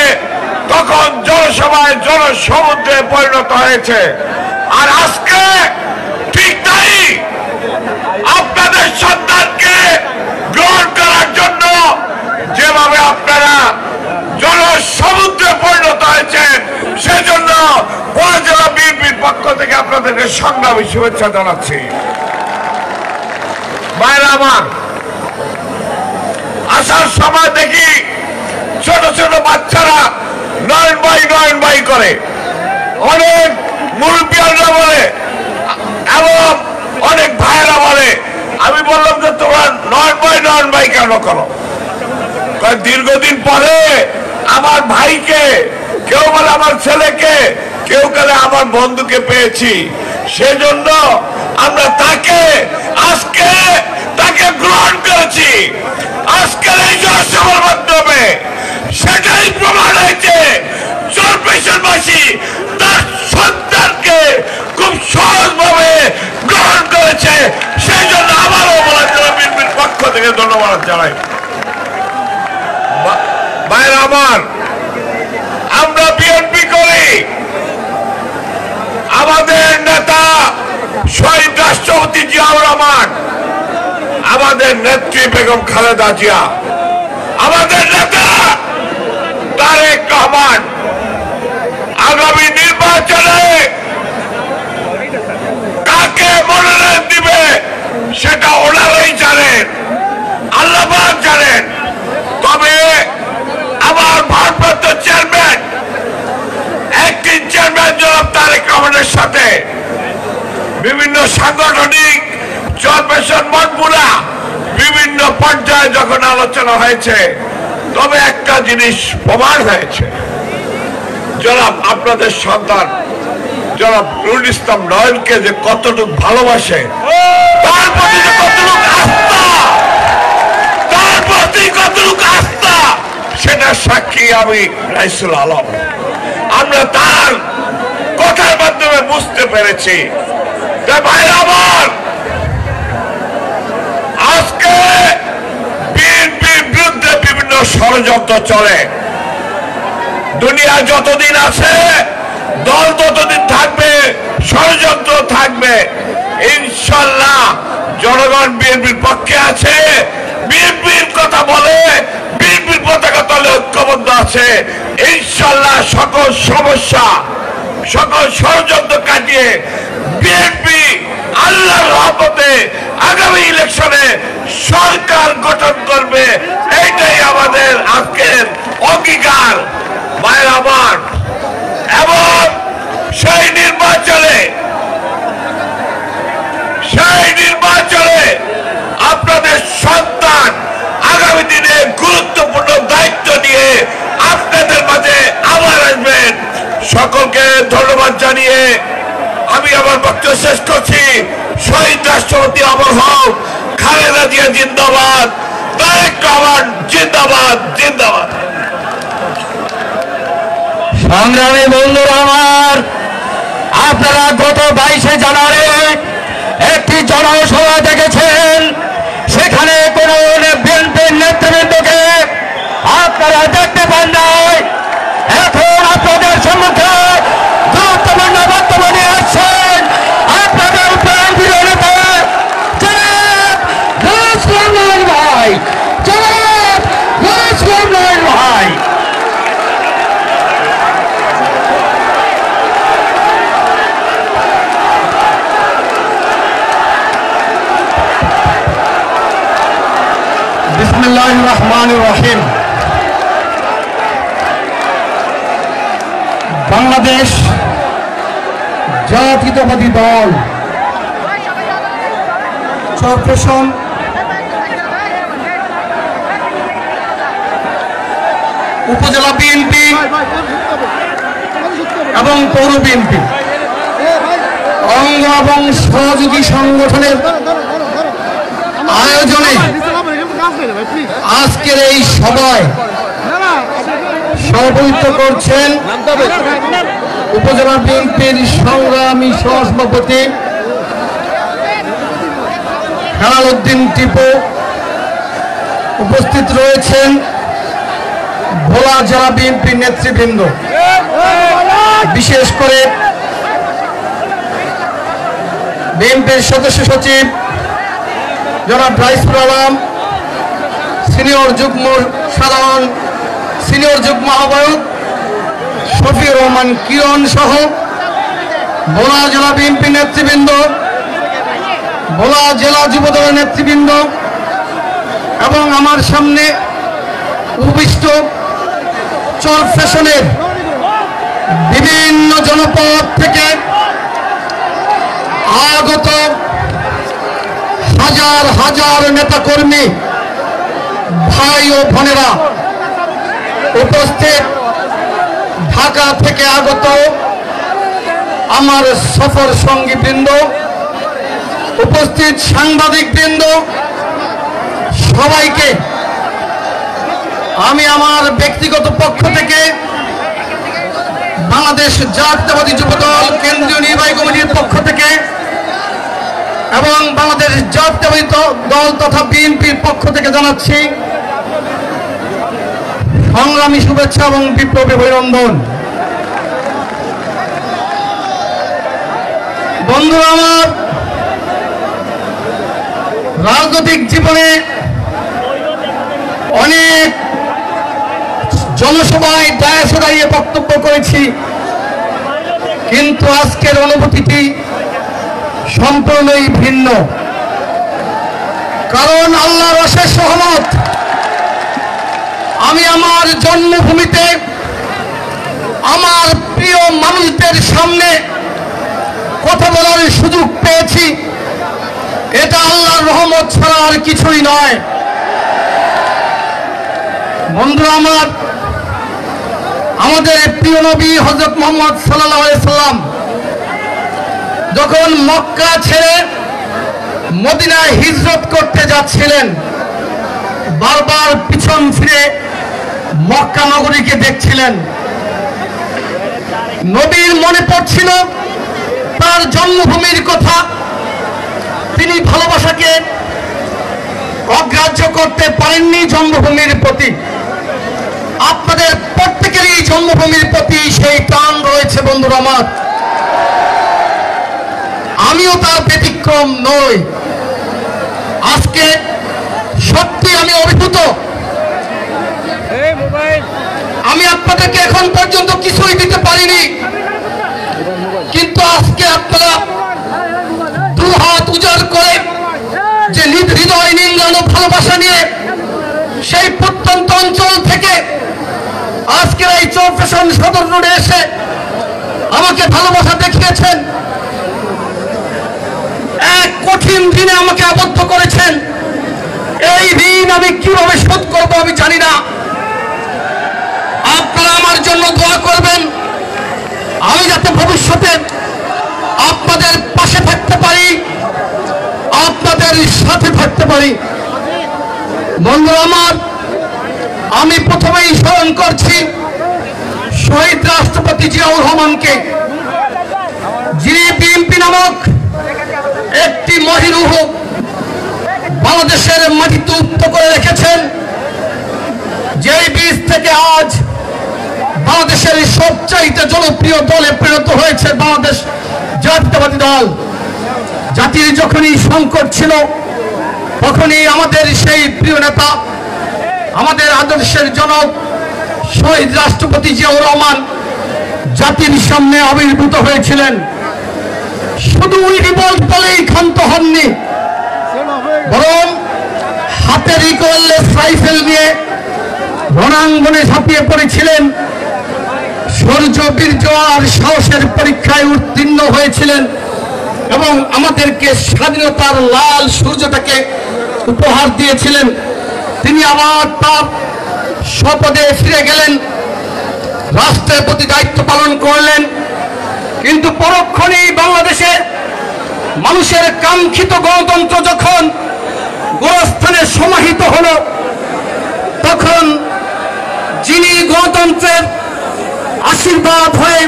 S1: তখন জনসভায় জনসমুদ্রে পরিণত হয়েছে। আর আজকে ঠিক তাই, আপনাদের সন্তানকে গ্রহণ করার জন্য যেভাবে আপনারা জনসমুদ্রে পরিণত হয়েছেন সেজন্য ভোলা জেলা বিএনপির পক্ষ থেকে আপনাদেরকে সংগ্রামী শুভেচ্ছা জানাচ্ছি। ভাইরা আমার, আসার সময় দেখি ছোট ছোট বাচ্চারা নয়ন ভাই করে, অনেক মুরব্বিয়ানরা বলে এবং অনেক ভাইয়েরা বলে। আমি বললাম যে তোমরা নয়ন ভাই কেন করো? দীর্ঘদিন পরে আমার ভাইকে, কেউ বলে আমার ছেলেকে, কেউ বলে আমার বন্ধুকে পেয়েছি, সেজন্য আমরা আজকে তাকে গ্রহণ করেছি। আজকের এই জনসভার মাধ্যমে সেটাই প্রমাণ হয়েছে চরপেশনবাসী তার সন্তানকে খুব সহজভাবে গ্রহণ করেছে। সেই জন্য আমারও ভোলা জেলা বিএনপির পক্ষ থেকে ধন্যবাদ জানাই। ভাইরা আমার, আমরা বিএনপি করি, আমাদের নেতা শহীদ রাষ্ট্রপতি জিয়াউর রহমান, আমাদের নেত্রী বেগম খালেদা জিয়া, আমাদের নেতা তারেক রহমান আগামী নির্বাচনে কাকে মনোনয়ন দিবে সেটা ওনারাই জানেন। তারেক রহমানের সাথে বিভিন্ন সাংগঠনিক চরপেশন মতগুলা বিভিন্ন পর্যায়ে যখন আলোচনা হয়েছে, তবে একটা জিনিস প্রমাণ হয়েছে, জনাব আপনাদের সন্তান জনাব নুরুল ইসলাম নয়নকে যে কতটুকু ভালোবাসে, তার প্রতি যে কতটুকু আস্থা, তার প্রতি কতটুকু আস্থা, সেটা সাক্ষী আমি রাইসুল আলম। আমরা তার কথার মাধ্যমে বুঝতে পেরেছি যে ভাই আমার আজকে বিএনপির বিরুদ্ধে বিভিন্ন ষড়যন্ত্র চলে। দুনিয়া যতদিন আছে, দল ততদিন থাকবে, ষড়যন্ত্র থাকবে। ইনশাল্লাহ জনগণ বিএনপির পক্ষে আছে, বিএনপির কথা বলে, বিএনপির পতাকা তলে ঐক্যবদ্ধ আছে। ইনশাল্লাহ সকল সমস্যা, সকল ষড়যন্ত্র কাটিয়ে বিএনপি আল্লাহর রহমতে আগামী ইলেকশনে সরকার গঠন করবে। এইটাই আমাদের আজকের অঙ্গীকার মায়ের আমার। এবং সেই নির্বাচনে আপনাদের সন্তান আগামী দিনে গুরুত্বপূর্ণ দায়িত্ব নিয়ে আপনাদের মাঝে আবার আসবেন। সকলকে ধন্যবাদ জানিয়ে আমি আমার বক্তব্য শেষ করছি। শহীদ রাষ্ট্রপতি অমর হোক, খালেদা জিয়া জিন্দাবাদ, তারেক রহমান জিন্দাবাদ, জিন্দাবাদ।
S2: সংগ্রামী বন্ধুরা আমার, আপনারা গত 22শে জানুয়ারি একটি জনসভা দেখেছেন, সেখানে কোন বিএনপির নেতৃবৃন্দকে আপনারা দেখতে পান নাই। এখন আপনাদের সম্মুখে গুরুত্বপূর্ণ বক্তব্য নিয়ে আসছেন আপনাদের প্রাণ প্রিয় নেতা জনাব ইসলাম নয়ন ভাই, জনাব ইসলাম নয়ন ভাই। বিসমিল্লাহির রহমানির রহিম। বাংলাদেশ জাতীয়তাবাদী দল চরপেশন উপজেলা বিএনপি এবং পৌর বিএনপি অঙ্গ এবং সহযোগী সংগঠনের আয়োজনে আজকের এই সভায় সভাপতিত্ব করছেন উপজেলা বিএনপির সংগ্রামী সহসভাপতি হেলাল উদ্দিন টিপু। উপস্থিত রয়েছেন ভোলা জেলা বিএনপির নেতৃবৃন্দ, বিশেষ করে বিএনপির সদস্য সচিব জনাব রাইসুল আলম, সিনিয়র যুগ্ম সাধারণ, সিনিয়র যুগ্ম আহ্বায়ক শফিউর রহমান কিরণ সহ ভোলা জেলা বিএনপি নেতৃবৃন্দ, ভোলা জেলা যুবদলের নেতৃবৃন্দ এবং আমার সামনে উপবিষ্ট চরপেশনের বিভিন্ন জনপদ থেকে আগত হাজার হাজার নেতাকর্মী, ভাই ও বোনেরা, উপস্থিত ঢাকা থেকে আগত আমার সফর সঙ্গী বৃন্দ, উপস্থিত সাংবাদিক বৃন্দ, সবাইকে আমি আমার ব্যক্তিগত পক্ষ থেকে বাংলাদেশ জাতীয়তাবাদী যুবদল কেন্দ্রীয় নির্বাহী কমিটির পক্ষ থেকে এবং বাংলাদেশ জাতীয়তাবাদী দল তথা বিএনপির পক্ষ থেকে জানাচ্ছি সংগ্রামী শুভেচ্ছা এবং বিপ্লবী অভিনন্দন। বন্ধুরা আমার, রাজনৈতিক জীবনে অনেক জনসভায় ডায়াসে দাঁড়িয়ে বক্তব্য করেছি, কিন্তু আজকের অনুভূতিটি সম্পূর্ণই ভিন্ন। কারণ আল্লাহর অশেষ রহমত, আমি আমার জন্মভূমিতে আমার প্রিয় মানুষ
S3: মঞ্চের সামনে কথা বলার সুযোগ পেয়েছি, এটা আল্লাহর রহমত ছাড়া আর কিছুই নয়। বন্ধুরা আমার, আমাদের প্রিয় নবী হযরত মুহাম্মদ সাল্লাল্লাহু আলাইহি সাল্লাম যখন মক্কা ছেড়ে মদিনায় হিজরত করতে যাচ্ছিলেন, বারবার পিছন ফিরে মক্কা নগরীকে দেখছিলেন। নবীর মনে পড়ছিল তার জন্মভূমির কথা। তিনি ভালোবাসাকে অগ্রাহ্য করতে পারেননি জন্মভূমির প্রতি। আপনাদের প্রত্যেকেরই জন্মভূমির প্রতি সেই টান রয়েছে বন্ধুরা আমার, আমিও তার ব্যতিক্রম নই। আজকে সত্যি আমি অভিভূত। আমি আপনাদেরকে এখন পর্যন্ত কিছুই দিতে পারিনি, কিন্তু আজকে আপনারা দু হাত উজাড় করে যে হৃদয় নিংড়ানো ভালোবাসা নিয়ে সেই প্রত্যন্ত অঞ্চল থেকে আজকের এই চৌফেশন সদর রোডে এসে আমাকে ভালোবাসা দেখিয়েছেন, এক কঠিন দিনে আমাকে আবদ্ধ করেছেন। এই ঋণ আমি কিভাবে শোধ করবো আমি জানি না। আপনারা আমার জন্য দোয়া করবেন, আমি যাতে ভবিষ্যতে আপনাদের পাশে থাকতে পারি, আপনাদের সাথে থাকতে পারি। বন্ধুরা আমার, আমি প্রথমেই স্মরণ করছি শহীদ রাষ্ট্রপতি জিয়াউর রহমানকে, যিনি বিএনপি নামক একটি মহিরুহ বাংলাদেশের মাটিতে উত্ত করে রেখেছেন, যেই বীজ থেকে আজ বাংলাদেশের সবচাইতে জনপ্রিয় দলে পরিণত হয়েছে বাংলাদেশ জাতীয়তাবাদী দল। জাতির যখনই সংকট ছিল তখনই আমাদের সেই প্রিয় নেতা, আমাদের আদর্শের জনক শহীদ রাষ্ট্রপতি জিয়াউর রহমান জাতির সামনে আবির্ভূত হয়েছিলেন। শুধু রিভোল্ট বলেই ক্ষান্ত হননি, বরং হাতে রিকোয়েললেস রাইফেল নিয়ে রণাঙ্গনে ঝাঁপিয়ে পড়েছিলেন। শৌর্য, বীর্য আর সাহসের পরীক্ষায় উত্তীর্ণ হয়েছিলেন এবং আমাদেরকে স্বাধীনতার লাল সূর্যটাকে উপহার দিয়েছিলেন। তিনি আবার তার স্বপদে ফিরে গেলেন, রাষ্ট্রের প্রতি দায়িত্ব পালন করলেন। কিন্তু পরক্ষণেই বাংলাদেশে মানুষের কাঙ্ক্ষিত গণতন্ত্র যখন গোরস্থানে সমাহিত হলো, তখন যিনি গণতন্ত্রের আশীর্বাদ হয়ে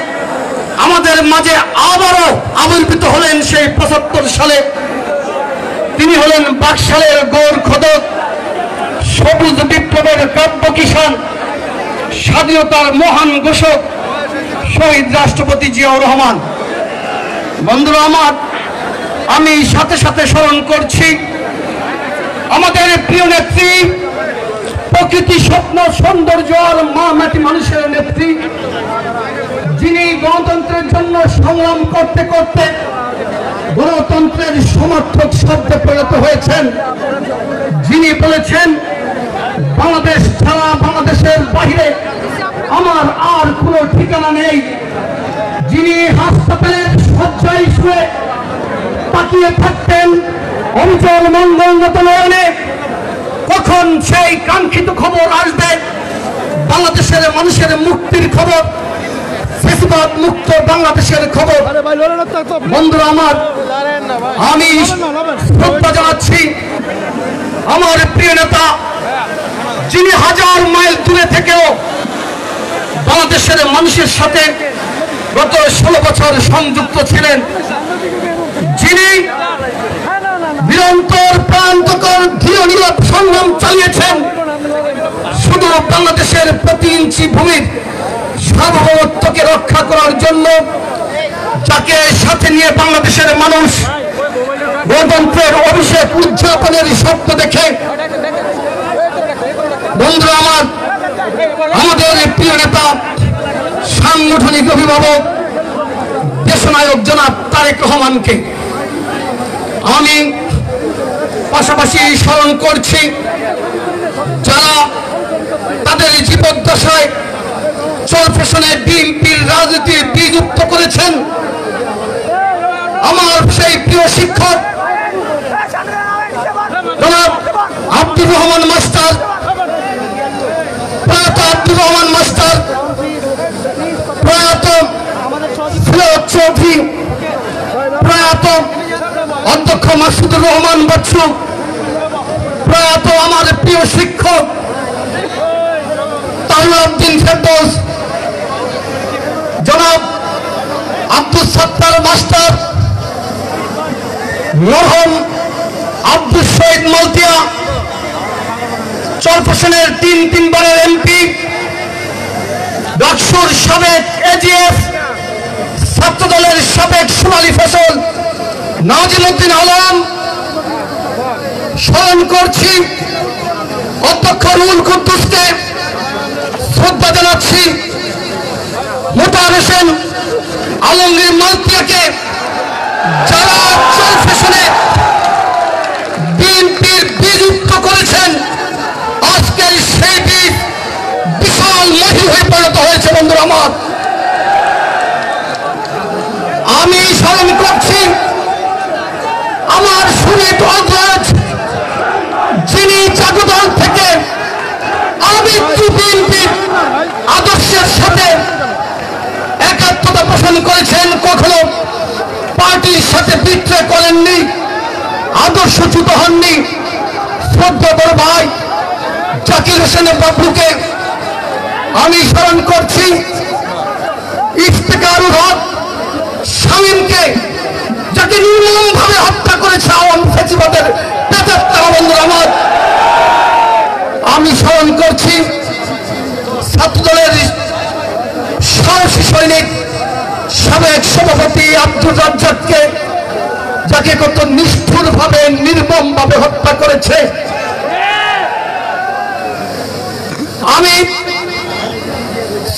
S3: আমাদের মাঝে আবারও আবির্ভূত হলেন সেই ৭৫ সালে, তিনি হলেন বাকশালের গৌর খোদক, সবুজ বিপ্লবের কাব্য কিষাণ, স্বাধীনতার মহান ঘোষক শহীদ রাষ্ট্রপতি জিয়াউর রহমান। বন্ধুরা আমার, আমি সাথে সাথে স্মরণ করছি আমাদের প্রিয় নেত্রী, প্রকৃতি, স্বপ্ন, সৌন্দর্য আর মা মাটি মানুষের নেত্রী, যিনি গণতন্ত্রের জন্য সংগ্রাম করতে করতে গণতন্ত্রের সমর্থক শব্দে পরিণত হয়েছেন, যিনি বলেছেন বাংলাদেশ ছাড়া, বাংলাদেশের বাইরে আমার আর কোনো ঠিকানা নেই, যিনি হাসপাতালের শয্যায় শুয়ে তাকিয়ে থাকতেন অঞ্চল মঙ্গলগত নয়নে কখন সেই কাঙ্ক্ষিত খবর আসবে, বাংলাদেশের মানুষের মুক্তির খবর, ফ্যাসিবাদ মুক্ত বাংলাদেশের খবর। বন্ধুরা আমার, আমি শ্রদ্ধা জানাচ্ছি আমার প্রিয় নেতা, যিনি হাজার মাইল দূরে থেকেও বাংলাদেশের মানুষের সাথে গত 16 বছর সংযুক্ত ছিলেন, যিনি নিরন্তর প্রান্তকর দৃঢ় নীরব সংগ্রাম চালিয়েছেন শুধু বাংলাদেশের প্রতি ইঞ্চি ভূমির সার্বভৌমত্বকে রক্ষা করার জন্য, যাকে সাথে নিয়ে বাংলাদেশের মানুষ গণতন্ত্রের অভিষেক উদযাপনের স্বপ্ন দেখে। বন্ধুরা আমার, আমাদের প্রিয় নেতা, সাংগঠনিক অভিভাবক, দেশনায়ক জনাব তারেক রহমানকে আমি পাশাপাশি স্মরণ করছি, যারা তাদের জীবদ্দশায় চরফেশনে বিএনপির রাজনীতির বীজ উৎপন্ন সেই প্রিয় শিক্ষক জনাব আব্দুর রহমান মাস্টার, প্রয়াত আব্দুর রহমান মাস্টার, প্রয়াত ফিরোজ চৌধুরী, প্রয়াত অধ্যক্ষ মাসুদুর রহমান বচ্চু, প্রয়াত আমার প্রিয় শিক্ষক তাহিউদ্দিন ফেরদৌস, জনাব আব্দুল সত্তার মাস্টার, মরহুম আব্দুল শহীদ মলতিয়া, চরফ্যাশনের তিনবারের এমপি, ডাকসুর সাবেক এজিএফ, ছাত্রদলের সাবেক সোনালী ফসল নাজিমউদ্দিন আলম, স্মরণ করছি অধ্যক্ষ রুহুল কুদ্দুসকে শ্রদ্ধা জানাচ্ছি, মোতাহার হোসেন আলমগীর মালতিয়াকে, যারা চরফ্যাশনে বিএনপির বীজযুক্ত করেছেন, আজকের সেই বীজ বিশাল মহিম হয়ে পরিণত হয়েছে। বন্ধুরা আমার, আমি স্মরণ করছি আমার সুনীত অগ্রজ, যিনি জাগদল থেকে আবিদ্যু বিএনপির আদর্শের সাথে একাত্মতা পোষণ করেছেন, কখনো পার্টির সাথে বিদ্রোহ করেননি, আদর্শচ্যুত হননি। শ্রদ্ধা বড় ভাই জাকির হোসেনের বাবলুকে আমি স্মরণ করছি, ইফতেখারুল হক শামীমকে, যাকে নির্মমভাবে হত্যা করেছে আওয়ামী ফ্যাসিবাদের প্রেতাত্মা। বন্ধুরা আমার, আমি স্মরণ করছি ছাত্রদলের সাহসী সৈনিক সাবেক সভাপতি আব্দুর রাজ্জাককে, যাকে কত নিষ্ঠুরভাবে নির্মমভাবে হত্যা করেছে। আমি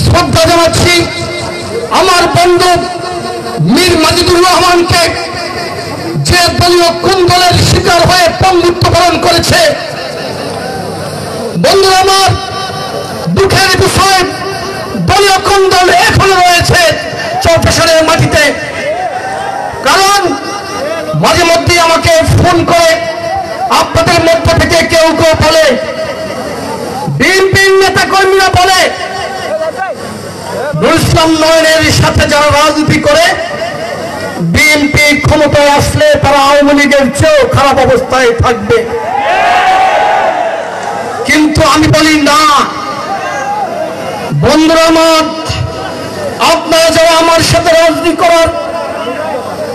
S3: শ্রদ্ধা জানাচ্ছি আমার বন্ধু মীর মাজিদুর রহমানকে, যে দলীয় কুন্দলের শিকার হয়ে পঙ্গুত্ব বরণ করেছে। বন্ধুরা আমার, দুঃখের বিষয় দলীয় কুন্দল এখনো রয়েছে চরফ্যাশনের মাটিতে, কারণ মাঝে মধ্যে আমাকে ফোন করে আপনাদের মধ্য থেকে কেউ কেউ বলে, বিএনপির নেতা কর্মীরা বলে, নুরুল ইসলাম নয়নের সাথে যারা রাজনীতি করে বিএনপি ক্ষমতায় আসলে তারা আওয়ামী লীগের চেয়েও খারাপ অবস্থায় থাকবে। কিন্তু আমি বলি না, বন্ধুরা আমার, আপনারা যারা আমার সাথে রাজনীতি করার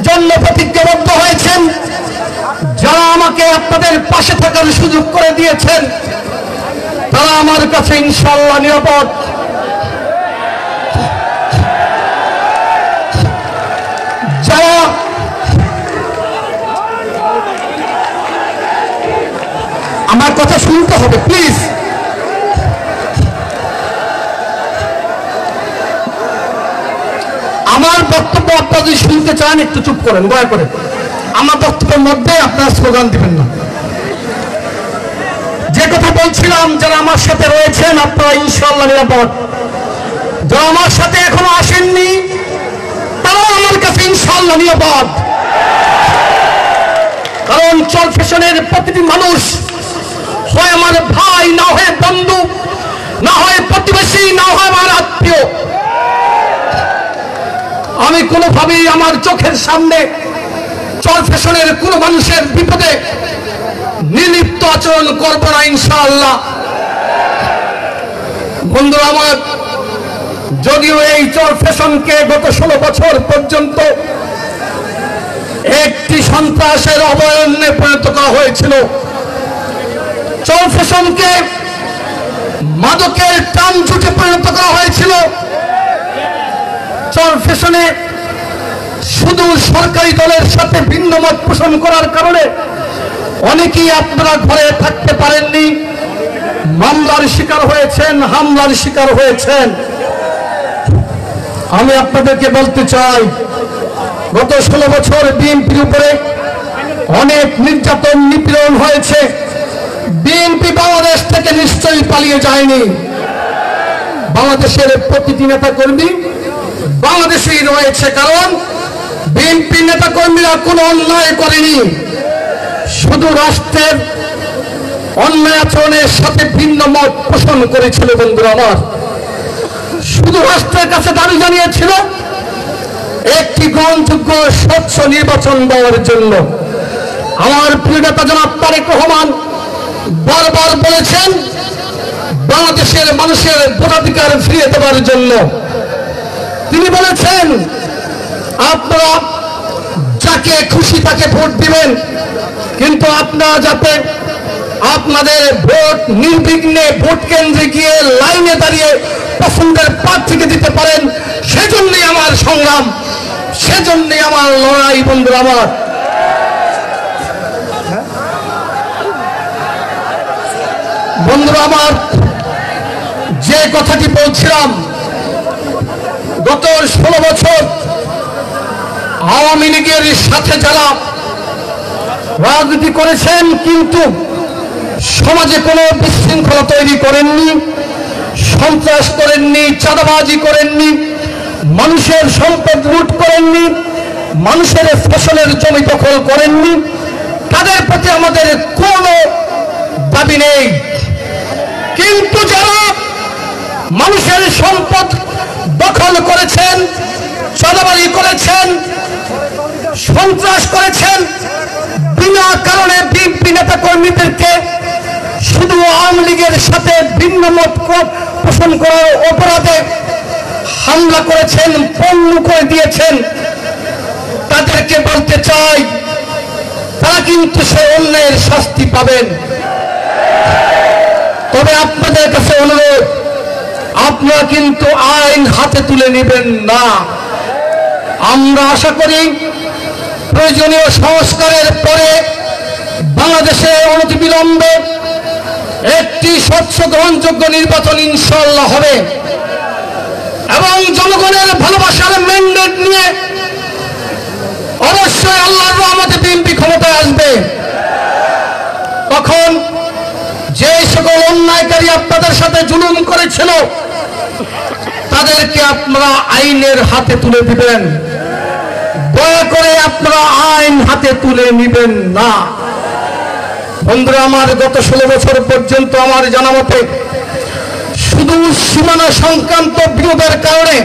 S3: জন্য প্রতিজ্ঞাবদ্ধ হয়েছেন, যারা আমাকে আপনাদের পাশে থাকার সুযোগ করে দিয়েছেন, তারা আমার কাছে ইনশাআল্লাহ নিরাপদ। যারা আমার কথা শুনতে হবে প্লিজ, আমার বক্তব্য আপনারা যদি শুনতে চান একটু চুপ করেন দয়া করে। আমার বক্তব্যের মধ্যে আপনারা স্লোগান দিবেন না। যে কথা বলছিলাম, যারা আমার সাথে রয়েছেন আপনারা ইনশাআল্লাহ নিরাপদ। যারা আমার সাথে এখনো আসেননি তারাও আমার কাছে ইনশাআল্লাহ নিরাপদ। কারণ চরফ্যাশনের প্রতিটি মানুষ হয় আমার ভাই, না হয় বন্ধু, না হয় প্রতিবেশী, না হয় আমার আত্মীয়। আমি কোনোভাবেই আমার চোখের সামনে চরফ্যাশনের কোনো মানুষের বিপদে নির্লিপ্ত আচরণ করব না ইনশাআল্লাহ। বন্ধুরা আমার, যদিও এই চরফ্যাশনকে গত 16 বছর পর্যন্ত একটি সন্ত্রাসের অভয়ারণ্যে পরিণত করা হয়েছিল, চরফ্যাশনকে মাদকের টানছুটে পরিণত করা হয়েছিল, চরফ্যাশনে শুধু সরকারি দলের সাথে ভিন্ন মত পোষণ করার কারণে অনেকেই আপনারা ঘরে থাকতে পারেননি, মামলার শিকার হয়েছেন, হামলার শিকার হয়েছেন। আমি আপনাদেরকে বলতে চাই, গত 16 বছর বিএনপির উপরে অনেক নির্যাতন নিপীড়ন হয়েছে। বিএনপি বাংলাদেশ থেকে নিশ্চয়ই পালিয়ে যায়নি। বাংলাদেশের প্রতিটি নেতা কর্মী বাংলাদেশেই রয়েছে, কারণ
S4: বিএনপি নেতা কর্মীরা কোনো অন্যায় করেনি, শুধু রাষ্ট্রের অন্যায় আচরণের সাথে ভিন্ন মত পোষণ করেছিল। বন্ধুরা আমার, শুধু রাষ্ট্রের কাছে দাবি জানিয়েছিল একটি গ্রহণযোগ্য স্বচ্ছ নির্বাচন দেওয়ার জন্য। আমার প্রিয় নেতা জনাব তারেক রহমান বারবার বলেছেন বাংলাদেশের মানুষের ভোটাধিকার ফিরিয়ে দেওয়ার জন্য। তিনি বলেছেন আপনারা যাকে খুশি তাকে ভোট দিবেন, কিন্তু আপনারা যাতে আপনাদের ভোট নির্বিঘ্নে ভোট কেন্দ্রে গিয়ে লাইনে দাঁড়িয়ে পছন্দের প্রার্থীকে দিতে পারেন, সেজন্যই আমার সংগ্রাম, সেজন্যই আমার লড়াই। বন্ধুরা আমার, বন্ধুরা আমার, যে কথাটি বলছিলাম, গত 16 বছর আওয়ামী লীগের সাথে যারা রাজনীতি করেছেন কিন্তু সমাজে কোনো বিশৃঙ্খলা তৈরি করেননি, সন্ত্রাস করেননি, চাঁদাবাজি করেননি, মানুষের সম্পদ লুট করেননি, মানুষের ফসলের জমি দখল করেননি, তাদের প্রতি আমাদের কোনো দাবি নেই। কিন্তু যারা মানুষের সম্পদ দখল করেছেন, চাঁদাবাজি করেছেন, সন্ত্রাস করেছেন, বিনা কারণে বিএনপি নেতা কর্মীদেরকে শুধু আওয়ামী লীগের সাথে ভিন্ন মত পোষণ করার অপরাধে হামলা করেছেন, পঙ্গু করে দিয়েছেন, তাদেরকে বলতে চাই তারা কিন্তু সে অন্যায়ের শাস্তি পাবেন। তবে আপনাদের কাছে অনুরোধ, আপনারা কিন্তু আইন হাতে তুলে নেবেন না। আমরা আশা করি প্রয়োজনীয় সংস্কারের পরে বাংলাদেশে অনতিবিলম্বে একটি স্বচ্ছ গ্রহণযোগ্য নির্বাচন ইনশাআল্লাহ হবে এবং জনগণের ভালোবাসার ম্যান্ডেট নিয়ে অবশ্যই আল্লাহর রহমতে বিএনপি ক্ষমতায় আসবে। তখন যে সকল অন্যায়কারী আপনাদের সাথে জুলুম করেছিল তাদেরকে আপনারা আইনের হাতে তুলে দিবেন। দয়া করে আপনারা আইন হাতে তুলে নেবেন না। বন্ধুরা আমার, গত 16 বছর পর্যন্ত আমার জানা মতে শুধু সীমানা সংক্রান্ত বিরোধের কারণে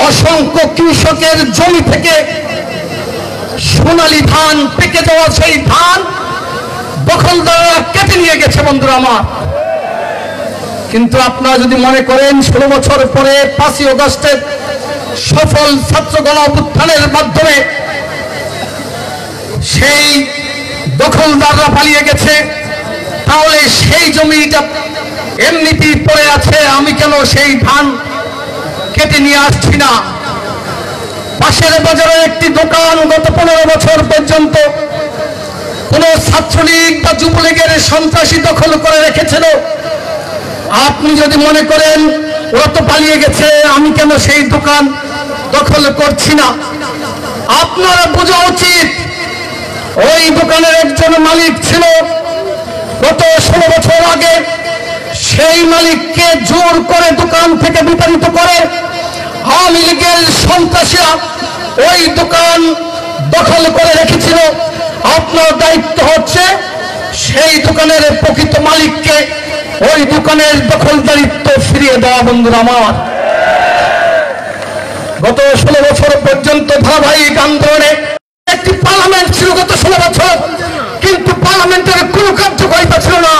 S4: অসংখ্য কৃষকের জমি থেকে সোনালী ধান, পেকে যাওয়া সেই ধান দখলদাররা কেটে নিয়ে গেছে। বন্ধুরা আমার, কিন্তু আপনারা যদি মনে করেন 16 বছর পরে 5ই আগস্টের সফল ছাত্র গণ অভ্যুত্থানের মাধ্যমে সেই দখলদাররা পালিয়ে গেছে, তাহলে সেই জমিটা এমনিতেই পড়ে আছে, আমি কেন সেই ধান কেটে নিয়ে আসছি না? পাশের বাজারে একটি দোকান গত 15 বছর পর্যন্ত কোন ছাত্রলীগ বা যুবলীগের সন্ত্রাসী দখল করে রেখেছিল। আপনি যদি মনে করেন ওরা তো পালিয়ে গেছে, আমি কেন সেই দোকান দখল করছি না, আপনারা বোঝা উচিত ওই দোকানের একজন মালিক ছিল গত 16 বছর আগে। সেই মালিককে জোর করে দোকান থেকে বিতাড়িত করে আওয়ামী লীগের সন্ত্রাসীরা ওই দোকান দখল করে রেখেছিল। আপনার দায়িত্ব হচ্ছে সেই দোকানের প্রকৃত মালিককে ওই দোকানের দখলদারিত্ব ফিরিয়ে দেওয়া। বন্ধুরা আমার, গত 16 বছর পর্যন্ত ধারাবাহিক আন্দোলনে একটি পার্লামেন্ট ছিল গত 16 বছর, কিন্তু পার্লামেন্টের কোনো কার্যকারিতা ছিল না।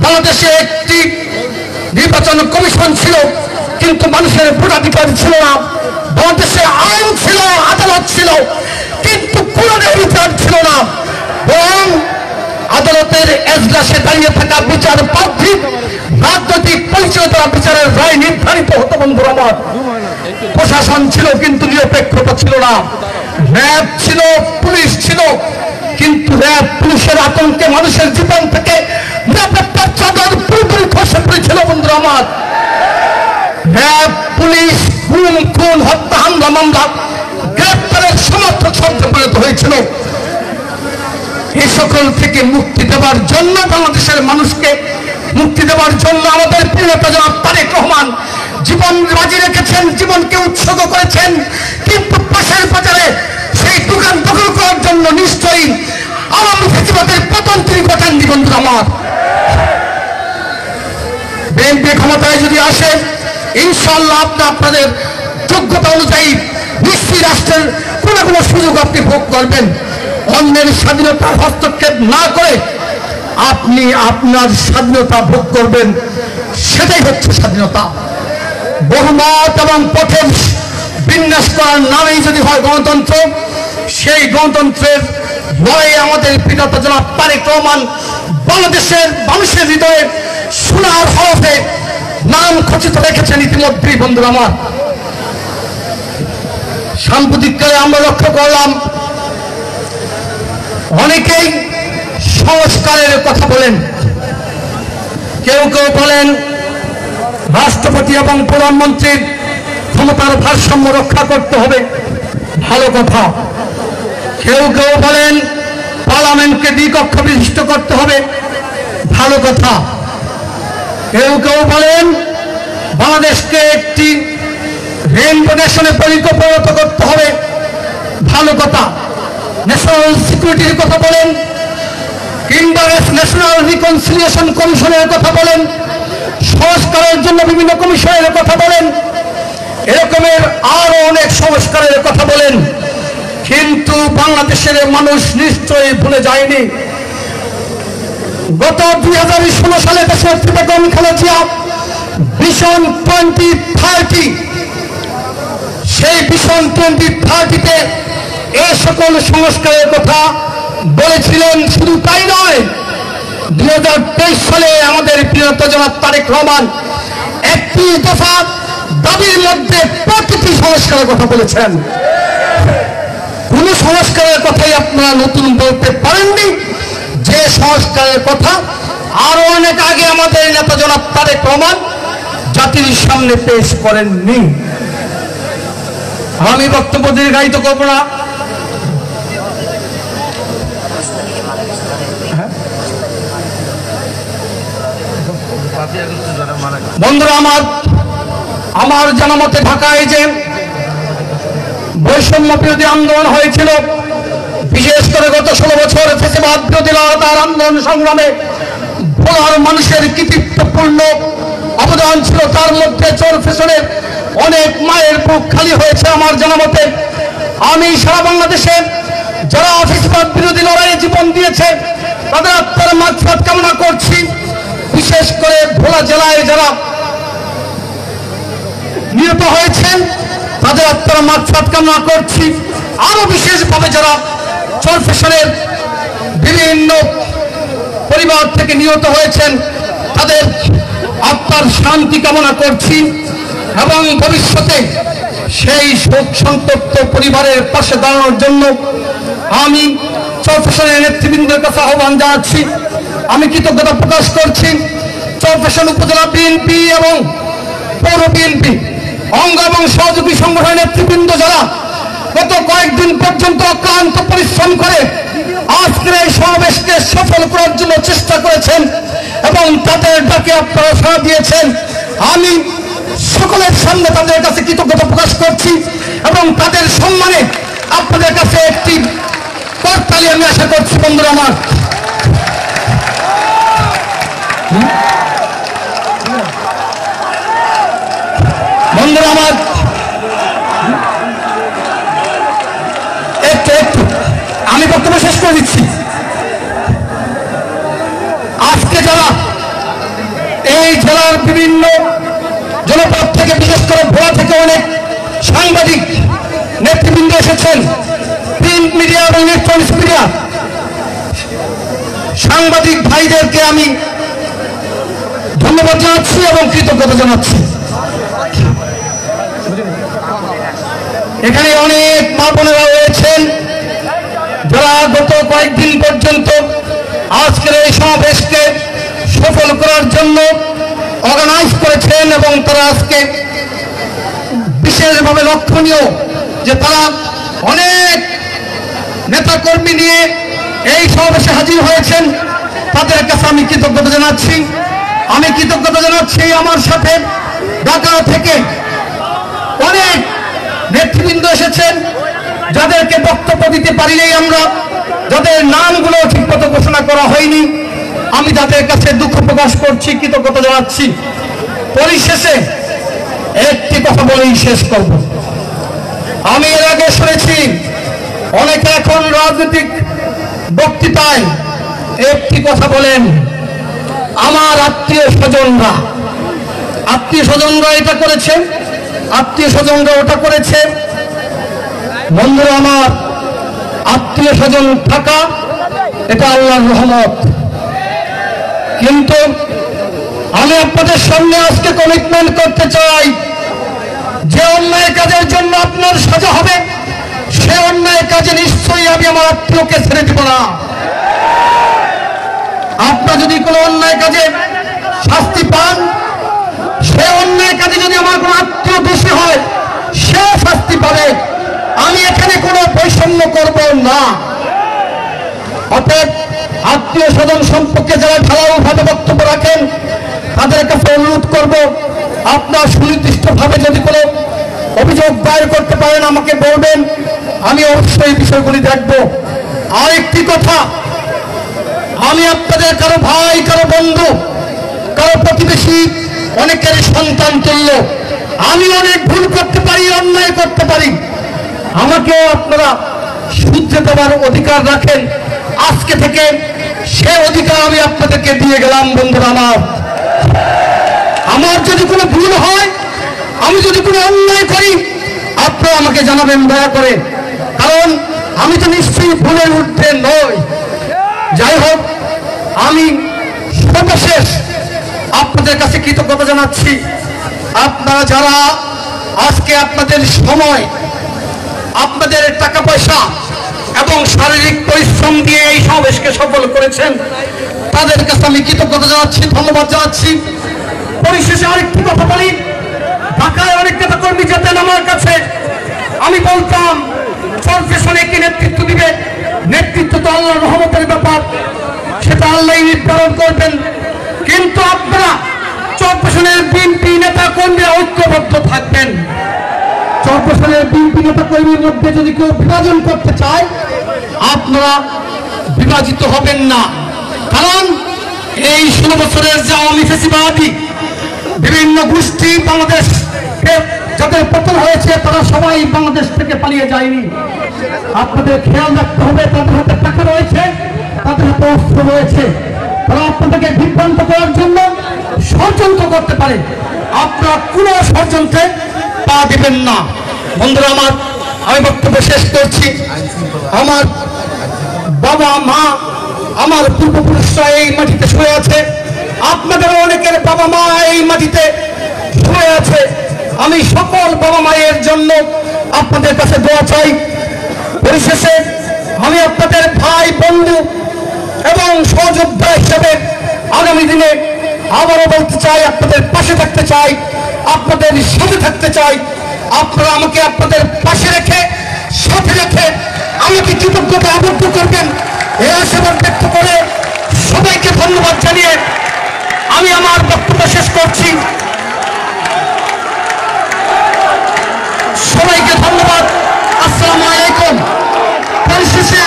S4: বাংলাদেশে একটি নির্বাচন কমিশন ছিল, কিন্তু মানুষের ভোটাধিকার ছিল না। বাংলাদেশে আইন ছিল, আদালত ছিল, কিন্তু কোনো বিচার ছিল না। বরং আদালতের এজলাসে দাঁড়িয়ে থাকা বিচার প্রার্থী রাজনৈতিক পরিচয় দ্বারা বিচারের রায় নির্ধারিত হতো। বন্ধুরা আমার, প্রশাসন ছিল কিন্তু নিরপেক্ষতা ছিল না। র্যাব ছিল, পুলিশ ছিল, কিন্তু র্যাব পুলিশের আতঙ্কে মানুষের জীবন থেকে নিরাপত্তার চাদর পুরোপুরি খসে পড়েছিল। বন্ধুরা আমার, র্যাব পুলিশ গুম, খুন, হত্যা, হামলা, মামলা, গ্রেপ্তারের সমর্থক শব্দে পরিণত হয়েছিল। এই সকল থেকে মুক্তি দেওয়ার জন্য, বাংলাদেশের মানুষকে মুক্তি দেওয়ার জন্য আমাদের প্রিয় নেতা জনাব তারেক রহমান জীবন বাজি রেখেছেন, জীবনকে উৎসর্গ করেছেন। কিন্তু পাশের বাজারে শুরু করার জন্য নিশ্চয়ই আওয়ামী ফ্যাসিবাদের পতন তিনি ঘটাননি বন্ধুরা আমার। বিএনপি ক্ষমতায় যদি আসে ইনশাআল্লাহ আপনাদের যোগ্যতা অনুযায়ী নিশ্চয়ই রাষ্ট্রের কোনো কোনো সুযোগ আপনি ভোগ করবেন। অন্যের স্বাধীনতার হস্তক্ষেপ না করে আপনি আপনার স্বাধীনতা ভোগ করবেন, সেটাই হচ্ছে স্বাধীনতা। বহুমত এবং পথের বিন্যাস করার নামেই যদি হয় গণতন্ত্র, সেই গণতন্ত্রের লড়াই আমাদের পিতা জনাব তারেক রহমান বাংলাদেশের মানুষের হৃদয়ে সোনার হরফে নাম খচিত রেখেছেন ইতিমধ্যেই বন্ধুরা আমার। সাম্প্রতিককালে আমরা লক্ষ্য করলাম অনেকেই সংস্কারের কথা বলেন, কেউ কেউ বলেন রাষ্ট্রপতি এবং প্রধানমন্ত্রীর ক্ষমতার ভারসাম্য রক্ষা করতে হবে, ভালো কথা। কেউ কেউ বলেন পার্লামেন্টকে দ্বিকক্ষ বিশিষ্ট করতে হবে, ভালো কথা। কেউ কেউ বলেন বাংলাদেশকে একটি রেইনবো নেশনে পরিণত করতে হবে, ভালো কথা। ন্যাশনাল সিকিউরিটির কথা বলেন কিংবা ন্যাশনাল রিকনসিলিয়েশন কমিশনের কথা বলেন, সংস্কারের জন্য বিভিন্ন কমিশনের কথা বলেন, এরকমের আরো অনেক সংস্কারের কথা বলেন। কিন্তু বাংলাদেশের মানুষ নিশ্চয়ই ভুলে যায়নি গত 2016 সালে দেশের বেগম খালেদা জিয়া ভিশন 2030, সেই ভিশন 2030-তে এই সকল সংস্কারের কথা বলেছিলেন। শুধু তাই নয়, 2023 সালে আমাদের প্রিয় জনাব তারেক রহমান 31 দফা দাবির মধ্যে প্রতিটি সংস্কারের কথা বলেছেন। কোন সংস্কারের কথাই আপনারা নতুন বলতে পারেননি, যে সংস্কারের কথা আরো অনেক আগে আমাদের নেতা জনাব তারেক রহমান জাতির সামনে পেশ করেননি। আমি বক্তব্য দীর্ঘায়িত করব না। বন্ধুরা আমার জানা মতে ঢাকায় যে বৈষম্য বিরোধী আন্দোলন হয়েছিল, বিশেষ করে গত 16 বছর ফ্যাসিবাদ বিরোধী লড়াই আন্দোলন সংগ্রামে ভোলার মানুষের কৃতিত্বপূর্ণ অবদান ছিল। তার মধ্যে চোর ফ্যাশনের অনেক মায়ের বুক খালি হয়েছে আমার জানা মতে। আমি সারা বাংলাদেশে যারা ফ্যাসিবাদ বিরোধী লড়াইয়ে জীবন দিয়েছে তাদের আত্মার মাগফিরাত কামনা করছি। বিশেষ করে ভোলা জেলায় যারা নিহত হয়েছেন তাদের আত্মার মাগফিরাত কামনা করছি। আরো বিশেষভাবে যারা চোর ফ্যাশনের বিভিন্ন পরিবার থেকে নিহত হয়েছেন তাদের আত্মার শান্তি কামনা করছি এবং ভবিষ্যতে সেই শোক সন্তপ্ত পরিবারের পাশে দাঁড়ানোর জন্য আমি চোর ফ্যাশনের নেতৃবৃন্দের কাছে আহ্বান জানাচ্ছি। আমি কৃতজ্ঞতা প্রকাশ করছি চোর ফ্যাশন উপজেলা বিএনপি এবং পৌর বিএনপি অঙ্গ এবং সহযোগী সংগঠনের নেতৃবৃন্দ যারা গত কয়েকদিন পর্যন্ত অক্লান্ত পরিশ্রম করে আজকের এই সমাবেশকে সফল করার জন্য চেষ্টা করেছেন এবং তাদের ডাকে আপনারা সাড়া দিয়েছেন। আমি সকলের সামনে তাদের কাছে কৃতজ্ঞতা প্রকাশ করছি এবং তাদের সম্মানে আপনাদের কাছে একটি করতালি আমি আশা করছি। বন্ধুরা আমার, আমি বক্তব্য শেষ করে দিচ্ছি। আজকে যারা এই জেলার বিভিন্ন জনপদ থেকে বিশেষ করে ভোলা থেকে অনেক সাংবাদিক নেতৃবৃন্দ এসেছেন, প্রিন্ট মিডিয়া এবং ইলেকট্রনিক্স মিডিয়া সাংবাদিক ভাইদেরকে আমি ধন্যবাদ জানাচ্ছি এবং কৃতজ্ঞতা জানাচ্ছি। এখানে অনেক মা বোনেরা রয়েছেন যারা গত কয়েকদিন পর্যন্ত আজকের এই সমাবেশকে সফল করার জন্য অর্গানাইজ করেছেন এবং তারা আজকে বিশেষভাবে লক্ষণীয় যে তারা অনেক নেতাকর্মী নিয়ে এই সমাবেশে হাজির হয়েছেন। তাদের কাছে আমি কৃতজ্ঞতা জানাচ্ছি। আমি কৃতজ্ঞতা জানাচ্ছি আমার সাথে ঢাকা থেকে অনেক নেতৃবৃন্দ এসেছেন, যাদেরকে বক্তব্য দিতে পারিনি আমরা, যাদের নামগুলো ঠিকমতো ঘোষণা করা হয়নি, আমি তাদের কাছে দুঃখ প্রকাশ করছি, কৃতজ্ঞতা জানাচ্ছি। পরিশেষে একটি কথা বলেই শেষ করব। আমি এর আগে শুনেছি অনেকে এখন রাজনৈতিক বক্তৃতায় একটি কথা বলেন, আমার আত্মীয় স্বজনরা এটা করেছে, আত্মীয় স্বজনরা ওটা করেছে। বন্ধুরা আমার, আত্মীয় স্বজন থাকা এটা আল্লাহর রহমত, কিন্তু আমি আপনাদের সামনে আজকে কমিটমেন্ট করতে চাই, যে অন্যায় কাজের জন্য আপনার সাজা হবে, সে অন্যায় কাজে নিশ্চয়ই আমি আমার আত্মীয়কে ছেড়ে দিব না। আপনার যদি কোনো অন্যায় কাজে শাস্তি পান, সে অন্যায় কাজে যদি আমার কোনো আত্মীয় দোষী হয়, সে শাস্তি পাবে। আমি এখানে কোনো বৈষম্য করব না। অতএব আত্মীয় স্বজন সম্পর্কে যারা ঢালাওভাবে বক্তব্য রাখেন, তাদের কাছে অনুরোধ করব, আপনার সুনির্দিষ্টভাবে যদি কোনো অভিযোগ দায়ের করতে পারেন আমাকে বলবেন, আমি অবশ্যই বিষয়গুলি দেখব। আরেকটি কথা, আমি আপনাদের কারো ভাই, কারো বন্ধু, কারো প্রতিবেশী, অনেকের সন্তান তুল্য। আমি অনেক ভুল করতে পারি, অন্যায় করতে পারি, আমাকেও আপনারা শুধরে দেওয়ার অধিকার রাখেন। আজকে থেকে সে অধিকার আমি আপনাদেরকে দিয়ে গেলাম। বন্ধুরা আমার যদি কোনো ভুল হয়, আমি যদি কোনো অন্যায় করি, আপনারা আমাকে জানাবেন দয়া করে, কারণ আমি তো নিশ্চয়ই ভুলের ঊর্ধ্বে নই। যাই হোক, আমি সর্বশেষ আপনাদের কাছে কৃতজ্ঞতা জানাচ্ছি। আপনারা যারা আজকে আপনাদের সময়, আপনাদের টাকা পয়সা এবং শারীরিক পরিশ্রম দিয়ে এই সমাবেশকে সফল করেছেন, তাদের কাছে আমি কৃতজ্ঞতা জানাচ্ছি, ধন্যবাদ জানাচ্ছি। পরিশেষে আরেকটি কথা বলি, ঢাকায় অনেক নেতা কর্মী যেতেন আমার কাছে, আমি বলতাম চরফেশনে কি নেতৃত্ব দিবে, নেতৃত্ব তো আল্লাহর রহমতের ব্যাপার, সেটা আল্লাহই নির্ধারণ করবেন। কিন্তু আপনারা চরফেশনের বিএনপি নেতা কর্মীরা ঐক্যবদ্ধ থাকবেন। চরফেশনের বিএনপি নেতা কর্মীর মধ্যে যদি কেউ বিভাজন করতে চায়, আপনারা বিভাজিত হবেন না, কারণ এই 16 বছরের যে আওয়ামী ফ্যাসিবাদী বিভিন্ন গোষ্ঠী বাংলাদেশ যাদের পতন হয়েছে, তারা সবাই বাংলাদেশ থেকে পালিয়ে যায়নি। আপনাদের খেয়াল রাখতে হবে, তাদের হাতে টাকা রয়েছে, তাদের হাতে অস্ত্র রয়েছে, তারা আপনাদেরকে বিভ্রান্ত করার জন্য ষড়যন্ত্র করতে পারে। আপনারা কোন ষড়যন্ত্রে পা দেবেন না। বন্ধুরা আমার, আমি বক্তব্য শেষ করছি। আমার বাবা মা, আমার পূর্বপুরুষরা এই মাটিতে শুয়ে আছে, আপনাদের অনেকের বাবা মা এই মাটিতে শুয়ে আছে। আমি সকল বাবা মায়ের জন্য আপনাদের কাছে দোয়া চাই। পরিশেষে আমি আপনাদের ভাই, বন্ধু এবং সহযোদ্ধা হিসেবে আগামী দিনে আবারও বলতে চাই, আপনাদের পাশে থাকতে চাই, আপনাদের সাথে থাকতে চাই। আপনারা আমাকে আপনাদের পাশে রেখে, সাথে রেখে আমাকে কৃতজ্ঞতা আবদ্ধ করবেন, এই আশাবাদ ব্যক্ত করে সবাইকে ধন্যবাদ জানিয়ে আমি আমার বক্তব্য শেষ করছি। সবাইকে ধন্যবাদ। আসসালামু আলাইকুম। পরিশেষে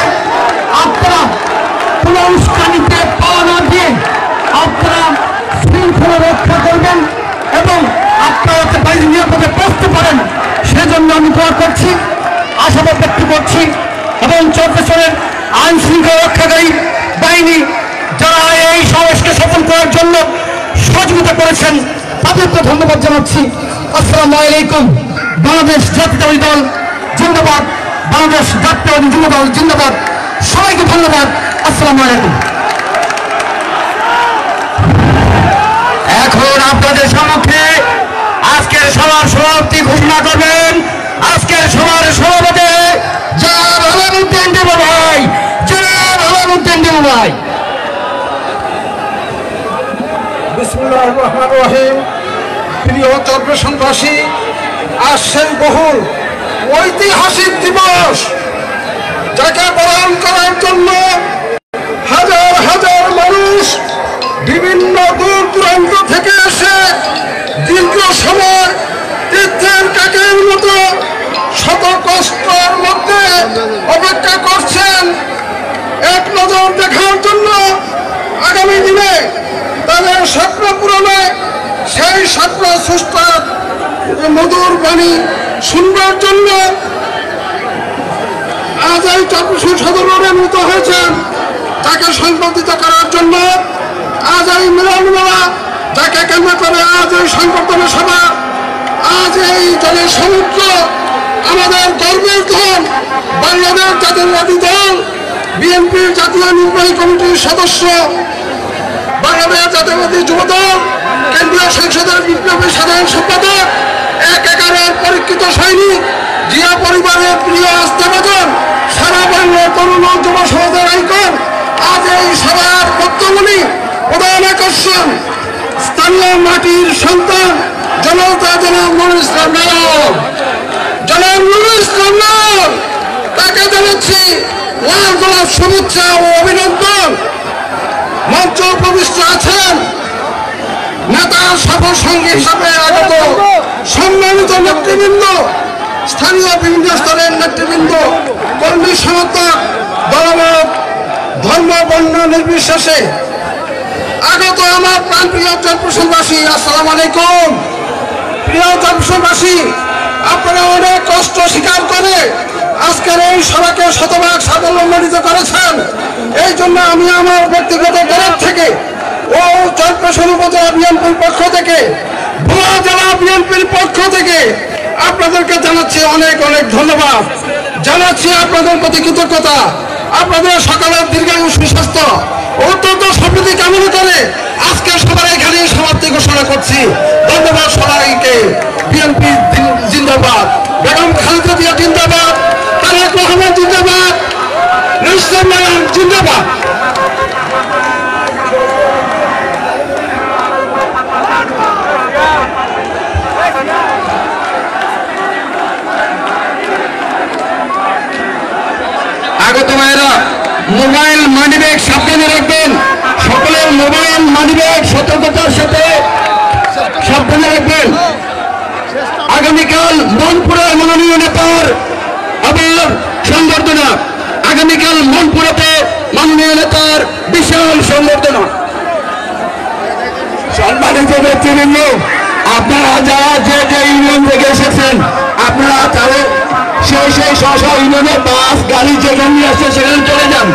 S4: আপনারা কোন অনুষ্ঠানিতে পাওয়া না দিয়ে আপনারা শৃঙ্খলা রক্ষা করবেন এবং আপনারা যাতে বাইরে নিরাপদে পৌঁছতে পারেন, সেজন্য আমি দোয়া করছি, আশাবাদ ব্যক্ত করছি। এবং চরফেশনের আইন শৃঙ্খলা রক্ষাকারী বাহিনী যারা এই সমাবেশকে সফল করার জন্য সহযোগিতা করেছেন, তাদেরকে ধন্যবাদ জানাচ্ছি। আসসালামু আলাইকুম। বাংলাদেশ জাতীয়তাবাদী দল জিন্দাবাদ, বাংলাদেশ জাতীয়তাবাদী যুব দল জিন্দাবাদ। সবাইকে ধন্যবাদ। আসসালামু আলাইকুম।
S3: এখন আপনাদের সম্মুখে আজকের সভার সভাপতি ঘোষণা করবেন। আজকের সভার সভাপতি জনাব আলাউদ্দিন দেব ভাই, জনাব আলাউদ্দিন দেব ভাই।
S5: বিসমিল্লাহির রহমানির রহিম। প্রিয় চরফেশনবাসী, আসছেন বহুল ঐতিহাসিক দিবস, যাকে পালন করার জন্য হাজার হাজার মানুষ বিভিন্ন দূর দূরান্ত থেকে এসে দীর্ঘ সময় তীর্থের কাকের মতো শত কষ্টের মধ্যে দেখার জন্য, আগামী দিনে তাদের স্বপ্ন পূরণে, সেই স্বপ্ন সুস্থার মধুর বাণী শুনবার জন্য আজ এই চট্টগ্রাম সদর রোডে মিলিত হয়েছেন, তাকে সংবর্ধিত করার জন্য। আজ এই মিলন মেলা, যাকে কেন্দ্র করে আজ এই সংবর্ধনা সভা, আজ এই জলের সমুদ্র, আমাদের গর্বের দল বাংলাদেশ জাতীয়তাবাদী দল, বিএনপির জাতীয় নির্বাহী কমিটির সদস্য, বাংলাদেশ জাতীয়তাবাদী যুবদল, কেন্দ্রীয় সংসদের বিপ্লবী সাধারণ সম্পাদক, ১/১১ পরীক্ষিত সৈনিক, জিয়া পরিবারের প্রিয় আস্থাভাজন, সারা বাংলার তরুণ ও যুব সমাজের আইকন। আজ এই সভার বক্তব্যগুলি প্রধান আকর্ষণ স্থানীয় মাটির সন্তান জনতা জনাব নুরুল ইসলাম নায়ক। জনাব নুরুল ইসলাম নায়ক, তাকে জানাচ্ছি লাল গোলাপ শুভেচ্ছা ও অভিনন্দন। মঞ্চ উপবিষ্ট আছেন নেতা সফর সঙ্গী হিসাবে আগত সম্মানিত নেতৃবৃন্দ, স্থানীয় বিভিন্ন স্তরের নেতৃবৃন্দ, কর্মী সমর্থক, দলমত, ধর্ম, বর্ণ নির্বিশেষে আগত আমার প্রাণপ্রিয় চট্টগ্রামবাসী, আসসালামু আলাইকুম। প্রিয় চট্টগ্রামবাসী, আপনারা অনেক কষ্ট স্বীকার করে আজকের এই সভাকে শতভাগ সাফল্যমণ্ডিত করেছেন। এই জন্য আমি আমার ব্যক্তিগত তরফ থেকে ও চট্টগ্রাম উপজেলা বিএনপির পক্ষ থেকে, ভোলা জেলা বিএনপির পক্ষ থেকে আপনাদেরকে জানাচ্ছি অনেক অনেক ধন্যবাদ, জানাচ্ছি আপনাদের প্রতি কৃতজ্ঞতা। আপনাদের সকালের দীর্ঘায়ু সুস্বাস্থ্য অত্যন্ত সমৃদ্ধি কামনা করে আজকে সবার এখানে সমাপ্তি ঘোষণা করছি। ধন্যবাদ সবাইকে। বিএনপি জিন্দাবাদ, বেগম খালেদা জিয়া জিন্দাবাদ, তারেক রহমান জিন্দাবাদ, নুরুল নায়ক জিন্দাবাদ।
S3: আগত ভাইয়েরা, মোবাইল মানিব্যাগ সাবধানে রাখবেন। সকলের মোবাইল মানিব্যাগ সতর্কতার সাথে সাবধানে রাখবেন। আগামীকাল মনপুরের মাননীয় নেতার আবার সংবর্ধনা। আগামীকাল মনপুরেতে মাননীয় নেতার বিশাল সংবর্ধনা।
S2: সম্মানিত ব্যক্তিবৃন্দ, আপনারা যারা যে যে ইউনিয়ন থেকে এসেছেন, আপনারা তাদের সেই স্ব ইউনিয়নের বাস গাড়ি যেখানে নিয়ে আসছে সেখানে চলে যান।